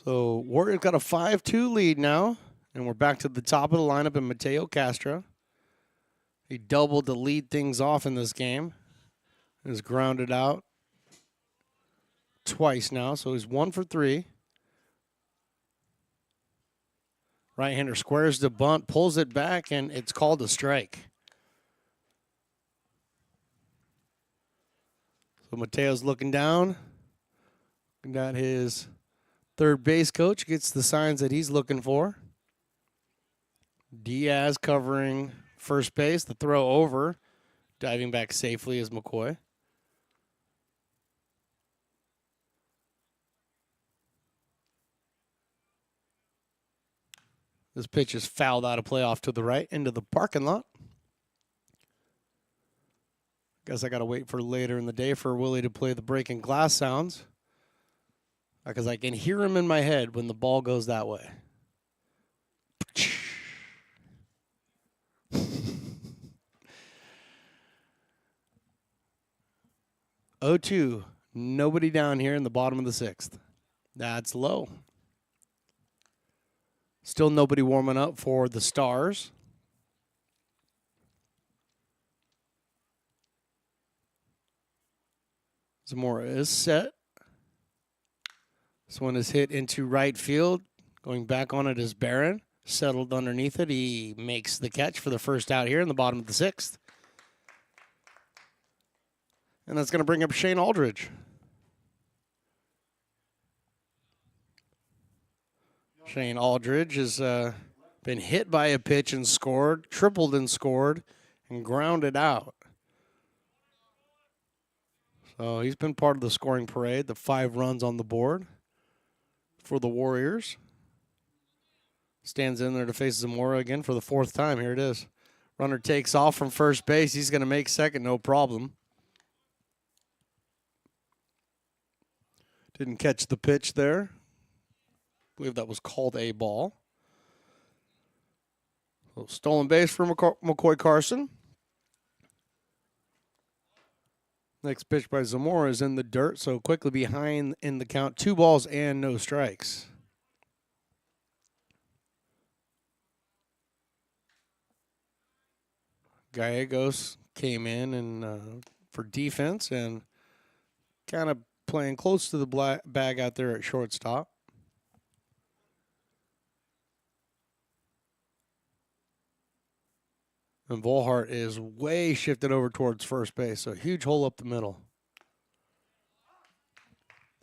So Warriors got a 5-2 lead now, and we're back to the top of the lineup in Mateo Castro. He doubled to lead things off in this game. He's grounded out twice now, so he's 1 for 3. Right-hander squares the bunt, pulls it back, and it's called a strike. So Mateo's looking down. Looking at his third base coach, gets the signs that he's looking for. Diaz covering first base, the throw over. Diving back safely is McCoy. This pitch is fouled out of play off to the right into the parking lot. Guess I got to wait for later in the day for Willie to play the breaking glass sounds, because I can hear him in my head when the ball goes that way. 0-2. Nobody down here in the bottom of the 6th. That's low. Still nobody warming up for the Stars. Zamora is set. This one is hit into right field. Going back on it is Barron. Settled underneath it. He makes the catch for the first out here in the bottom of the 6th. And that's going to bring up Shane Aldridge. Shane Aldridge has been hit by a pitch and scored, tripled and scored, and grounded out. So he's been part of the scoring parade, the 5 runs on the board for the Warriors. Stands in there to face Zamora again for the 4th time. Here it is. Runner takes off from first base. He's going to make second, no problem. Didn't catch the pitch there. I believe that was called a ball. Stolen base for McCoy Carson. Next pitch by Zamora is in the dirt, so quickly behind in the count. 2 balls and no strikes. Gallegos came in and for defense and kind of playing close to the bag out there at shortstop. And Volhart is way shifted over towards first base, so huge hole up the middle.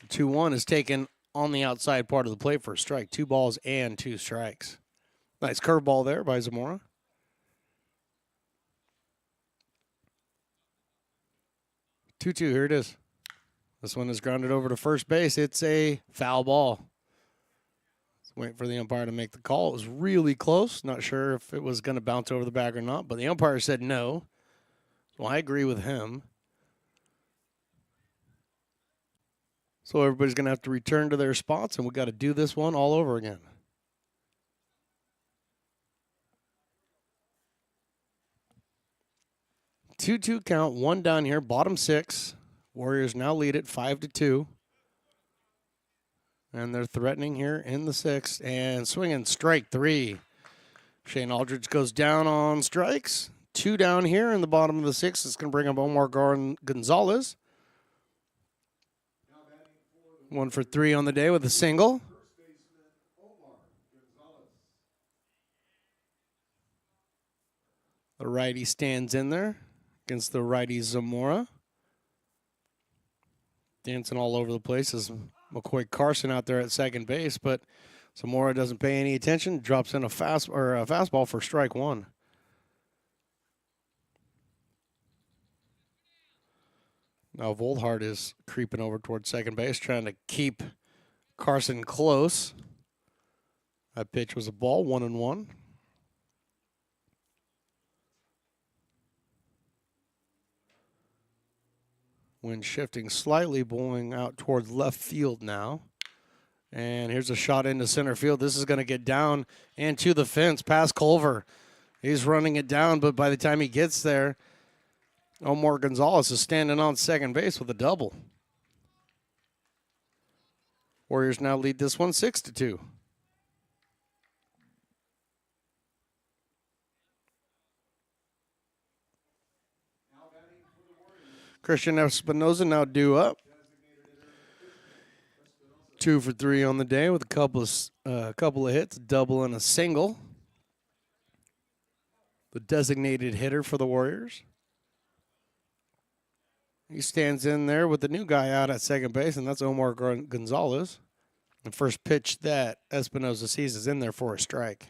The 2-1 is taken on the outside part of the plate for a strike. 2 balls and 2 strikes. Nice curveball there by Zamora. 2-2, here it is. This one is grounded over to first base. It's a foul ball. Let's wait for the umpire to make the call. It was really close. Not sure if it was going to bounce over the bag or not, but the umpire said no. So I agree with him. So everybody's going to have to return to their spots, and we've got to do this one all over again. Two count, 1 down here, bottom 6. Warriors now lead it 5-2. And they're threatening here in the 6th. And swinging strike 3. Shane Aldridge goes down on strikes. 2 down here in the bottom of the 6th. It's going to bring up Omar Gonzalez. 1 for 3 on the day with a single. The righty stands in there against the righty Zamora. Dancing all over the place is McCoy Carson out there at second base, but Zamora doesn't pay any attention. Drops in a fastball for strike 1. Now Volhart is creeping over towards second base, trying to keep Carson close. That pitch was a ball, 1-1. Wind shifting slightly, blowing out towards left field now. And here's a shot into center field. This is going to get down and to the fence past Culver. He's running it down, but by the time he gets there, Omar Gonzalez is standing on second base with a double. Warriors now lead this one 6-2. Christian Espinoza now due up. 2 for 3 on the day with a couple of hits, double and a single. The designated hitter for the Warriors. He stands in there with the new guy out at second base, and that's Omar Gonzalez. The first pitch that Espinoza sees is in there for a strike.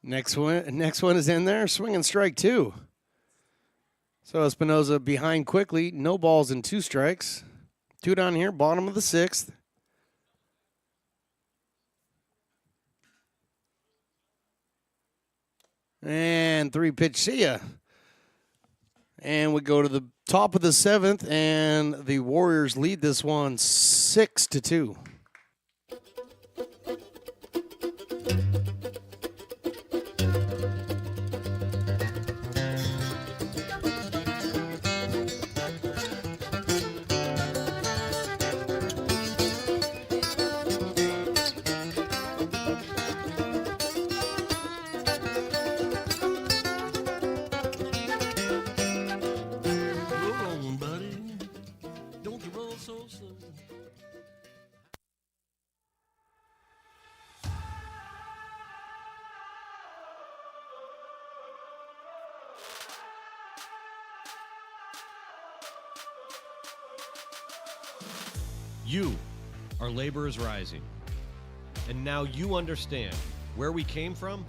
Next one is in there, swinging strike 2. So Espinoza behind quickly, no balls and 2 strikes. 2 down here, bottom of the 6th. And 3-pitch, see ya. And we go to the top of the 7th, and the Warriors lead this one 6-2. You, our labor is rising. And now you understand where we came from,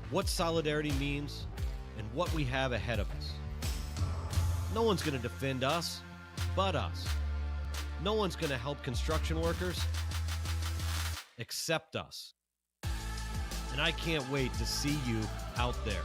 what solidarity means, and what we have ahead of us. No one's going to defend us but us. No one's going to help construction workers except us. And I can't wait to see you out there.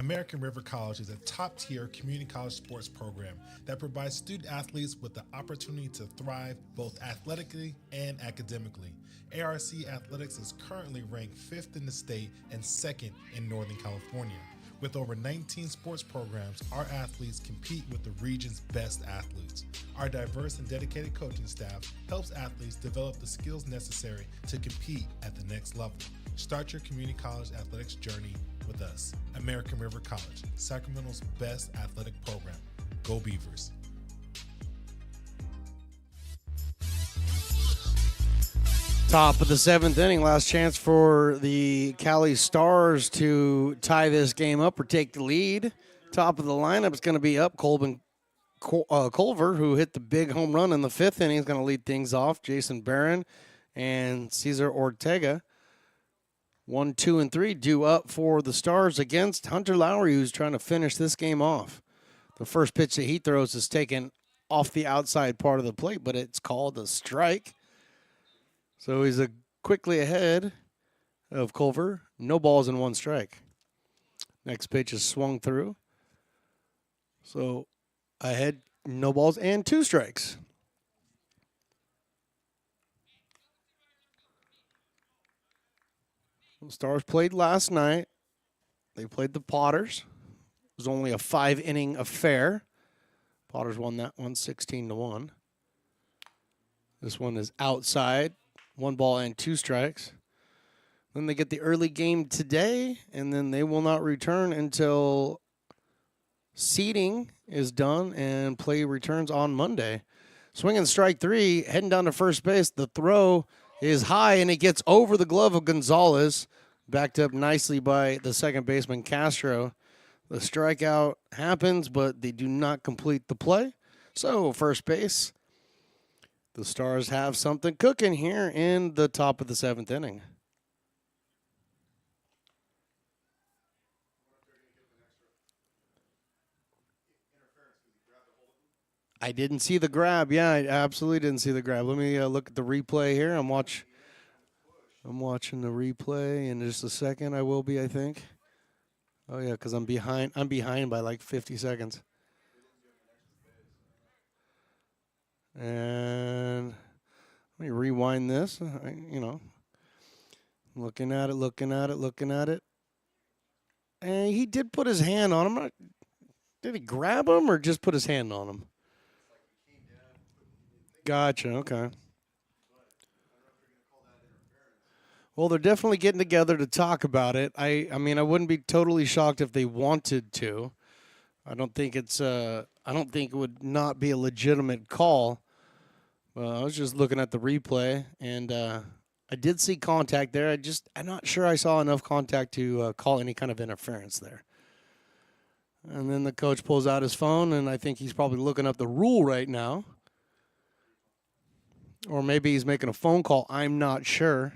American River College is a top-tier community college sports program that provides student athletes with the opportunity to thrive both athletically and academically. ARC Athletics is currently ranked 5th in the state and 2nd in Northern California. With over 19 sports programs, our athletes compete with the region's best athletes. Our diverse and dedicated coaching staff helps athletes develop the skills necessary to compete at the next level. Start your community college athletics journey with us. American River College, Sacramento's best athletic program. Go Beavers. Top of the 7th inning, last chance for the Cali Stars to tie this game up or take the lead. Top of the lineup is going to be up Colvin Culver, who hit the big home run in the 5th inning. He's going to lead things off. Jason Barron and Cesar Ortega. 1, 2, and 3 due up for the Stars against Hunter Lowry, who's trying to finish this game off. The first pitch that he throws is taken off the outside part of the plate, but it's called a strike. So he's quickly ahead of Culver. No balls and 1 strike. Next pitch is swung through. So ahead, no balls and 2 strikes. The Stars played last night. They played the Potters. It was only a 5-inning affair. Potters won that one 16-1. This one is outside. 1 ball and 2 strikes. Then they get the early game today, and then they will not return until seeding is done and play returns on Monday. Swinging strike 3, heading down to first base. The throw is high, and it gets over the glove of Gonzalez, backed up nicely by the second baseman Castro. The strikeout happens, but they do not complete the play. So first base. The Stars have something cooking here in the top of the 7th inning. I didn't see the grab. Yeah, I absolutely didn't see the grab. Let me look at the replay here. I'm watching the replay in just a second. I will be, I think. Oh yeah, because I'm behind. I'm behind by like 50 seconds. And let me rewind this. Looking at it. And he did put his hand on him. Did he grab him or just put his hand on him? Gotcha, okay. Well, they're definitely getting together to talk about it. I mean, I wouldn't be totally shocked if they wanted to. I don't think it would not be a legitimate call. I was just looking at the replay, and I did see contact there. I'm not sure I saw enough contact to call any kind of interference there. And then the coach pulls out his phone, and I think he's probably looking up the rule right now. Or maybe he's making a phone call. I'm not sure.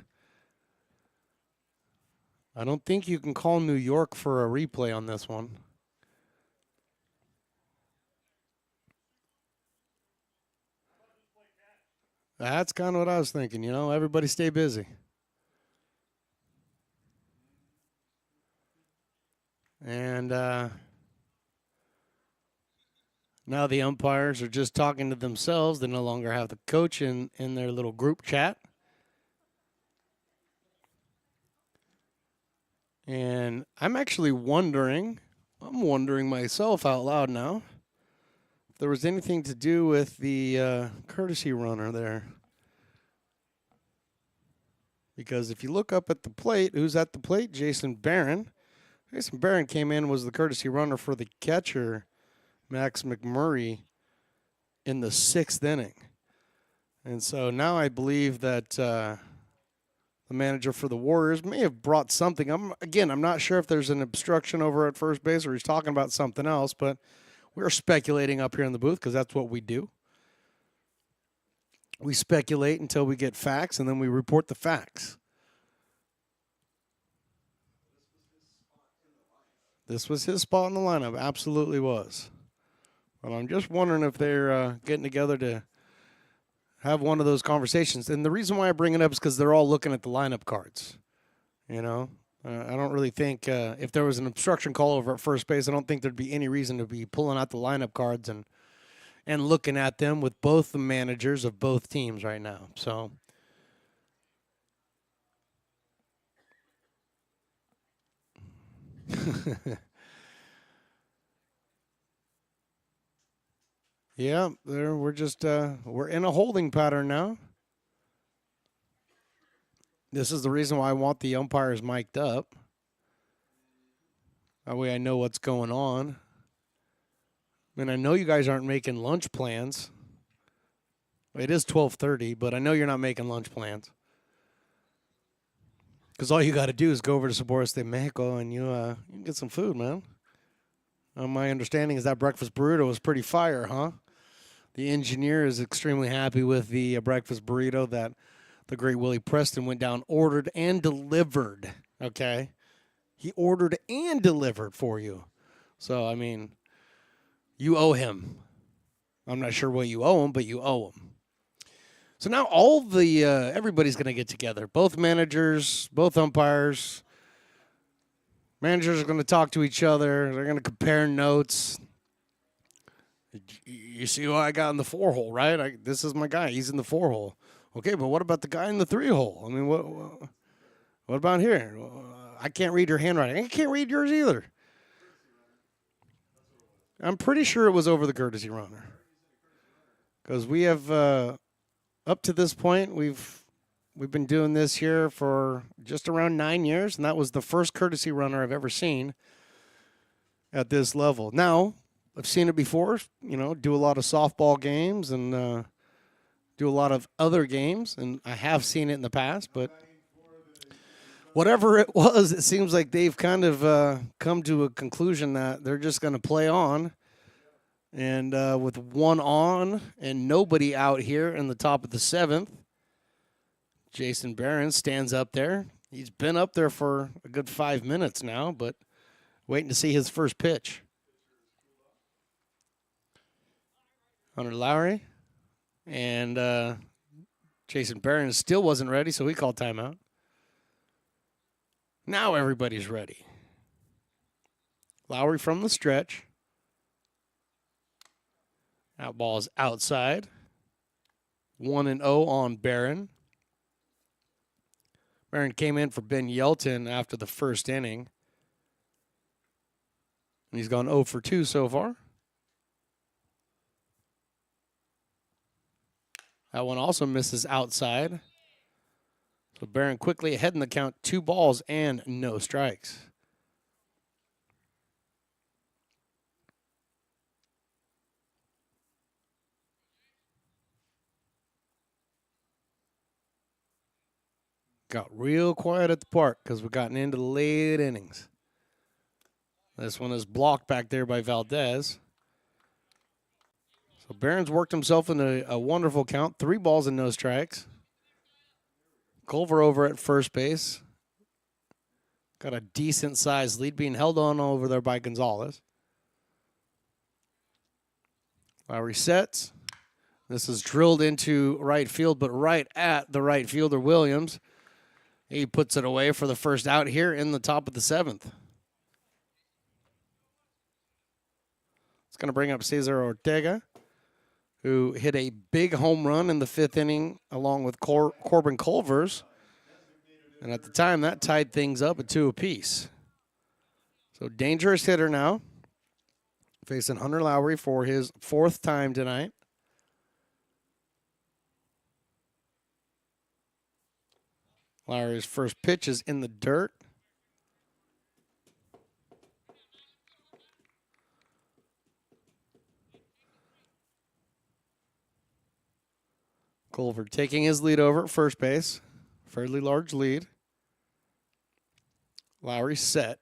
I don't think you can call New York for a replay on this one. That's kind of what I was thinking, Everybody stay busy. And now the umpires are just talking to themselves. They no longer have the coach in their little group chat. And I'm actually wondering myself out loud now, if there was anything to do with the courtesy runner there. Because if you look up at the plate, who's at the plate? Jason Barron. Jason Barron came in, was the courtesy runner for the catcher, Max McMurray, in the 6th inning. And so now I believe that the manager for the Warriors may have brought something. I'm not sure if there's an obstruction over at first base or he's talking about something else, but we're speculating up here in the booth because that's what we do. We speculate until we get facts, and then we report the facts. This was his spot in the lineup. Absolutely was. But I'm just wondering if they're getting together to have one of those conversations. And the reason why I bring it up is because they're all looking at the lineup cards. I don't really think if there was an obstruction call over at first base, I don't think there'd be any reason to be pulling out the lineup cards and looking at them with both the managers of both teams right now. So yeah, we're just we're in a holding pattern now. This is the reason why I want the umpires mic'd up. That way I know what's going on. And I know you guys aren't making lunch plans. It is 12:30, but I know you're not making lunch plans. Because all you got to do is go over to Sabores de Mexico and you can get some food, man. My understanding is that breakfast burrito was pretty fire, huh? The engineer is extremely happy with the breakfast burrito that the great Willie Preston went down, ordered, and delivered, okay? He ordered and delivered for you. So, I mean, you owe him. I'm not sure what you owe him, but you owe him. So now all the everybody's going to get together. Both managers, both umpires. Managers are going to talk to each other. They're going to compare notes. You see who I got in the 4-hole, right? This is my guy. He's in the 4-hole. Okay, but what about the guy in the 3-hole? I mean, what about here? I can't read your handwriting. I can't read yours either. I'm pretty sure it was over the courtesy runner. Because we have, up to this point, we've been doing this here for just around 9 years, and that was the first courtesy runner I've ever seen at this level. Now, I've seen it before, do a lot of softball games and do a lot of other games, and I have seen it in the past, but whatever it was, it seems like they've kind of come to a conclusion that they're just going to play on. And with one on and nobody out here in the top of the 7th, Jason Barron stands up there. He's been up there for a good 5 minutes now, but waiting to see his first pitch. Hunter Lowry. And Jason Barron still wasn't ready, so he called timeout. Now everybody's ready. Lowry from the stretch. That ball is outside. 1-0 on Barron. Barron came in for Ben Yelton after the first inning. And he's gone 0 for 2 so far. That one also misses outside. So Barron quickly ahead in the count, 2 balls and no strikes. Got real quiet at the park because we've gotten into the late innings. This one is blocked back there by Valdez. So Barron's worked himself into a wonderful count. 3 balls and no strikes. Culver over at first base. Got a decent-sized lead being held on over there by Gonzalez. Lowry sets. This is drilled into right field, but right at the right fielder, Williams. He puts it away for the first out here in the top of the 7th. It's going to bring up Cesar Ortega, who hit a big home run in the 5th inning along with Corbin Culvers. And at the time, that tied things up at 2 apiece. So dangerous hitter now, facing Hunter Lowry for his 4th time tonight. Lowry's first pitch is in the dirt. Culver taking his lead over at first base. Fairly large lead. Lowry set.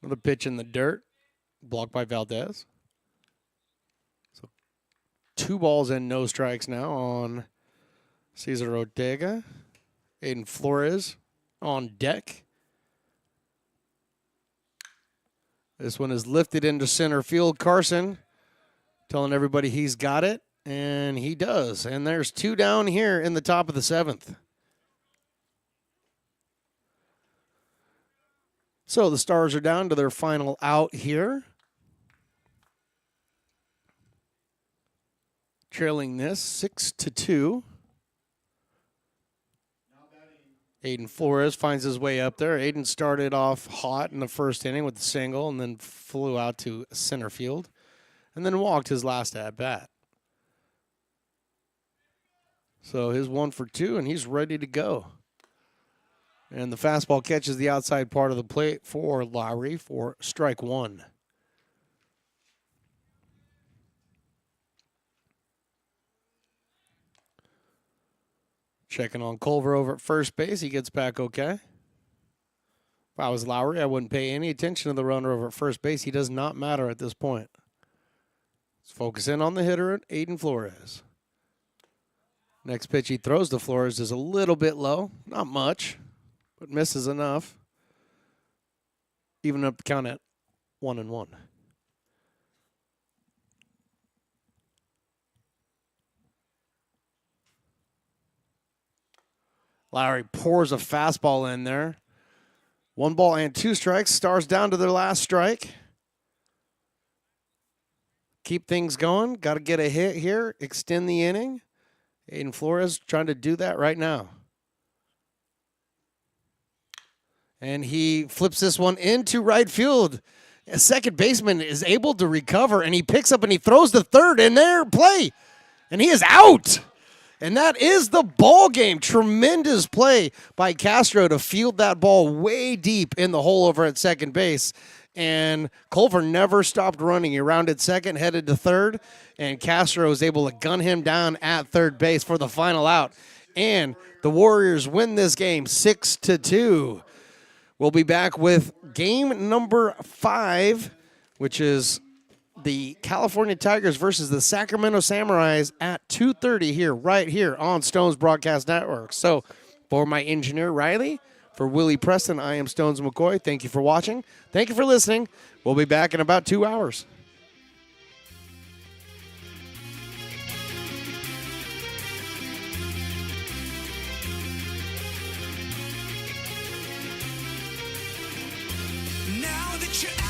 Another pitch in the dirt. Blocked by Valdez. So 2 balls and no strikes now on Cesar Ortega. Aiden Flores on deck. This one is lifted into center field. Carson telling everybody he's got it, and he does. And there's 2 down here in the top of the 7th. So the Stars are down to their final out here. Trailing this 6-2. Aiden Flores finds his way up there. Aiden started off hot in the first inning with the single and then flew out to center field and then walked his last at-bat. So his 1 for 2, and he's ready to go. And the fastball catches the outside part of the plate for Lowry for strike 1. Checking on Culver over at first base. He gets back okay. If I was Lowry, I wouldn't pay any attention to the runner over at first base. He does not matter at this point. Let's focus in on the hitter, Aiden Flores. Next pitch he throws to Flores is a little bit low. Not much, but misses enough. Even up the count at 1-1. Lowry pours a fastball in there. 1 ball and 2 strikes. Stars down to their last strike. Keep things going. Got to get a hit here. Extend the inning. Aiden Flores trying to do that right now. And he flips this one into right field. A second baseman is able to recover, and he picks up and he throws to third, and there, play. And he is out. And that is the ball game. Tremendous play by Castro to field that ball way deep in the hole over at second base. And Culver never stopped running. He rounded second, headed to third, and Castro was able to gun him down at third base for the final out. And the Warriors win this game 6-2. We'll be back with game number 5, which is the California Tigers versus the Sacramento Samurais at 2:30 here, right here on Stones Broadcast Network. So for my engineer, Riley, for Willie Preston, I am Stones McCoy. Thank you for watching. Thank you for listening. We'll be back in about 2 hours. Now that you're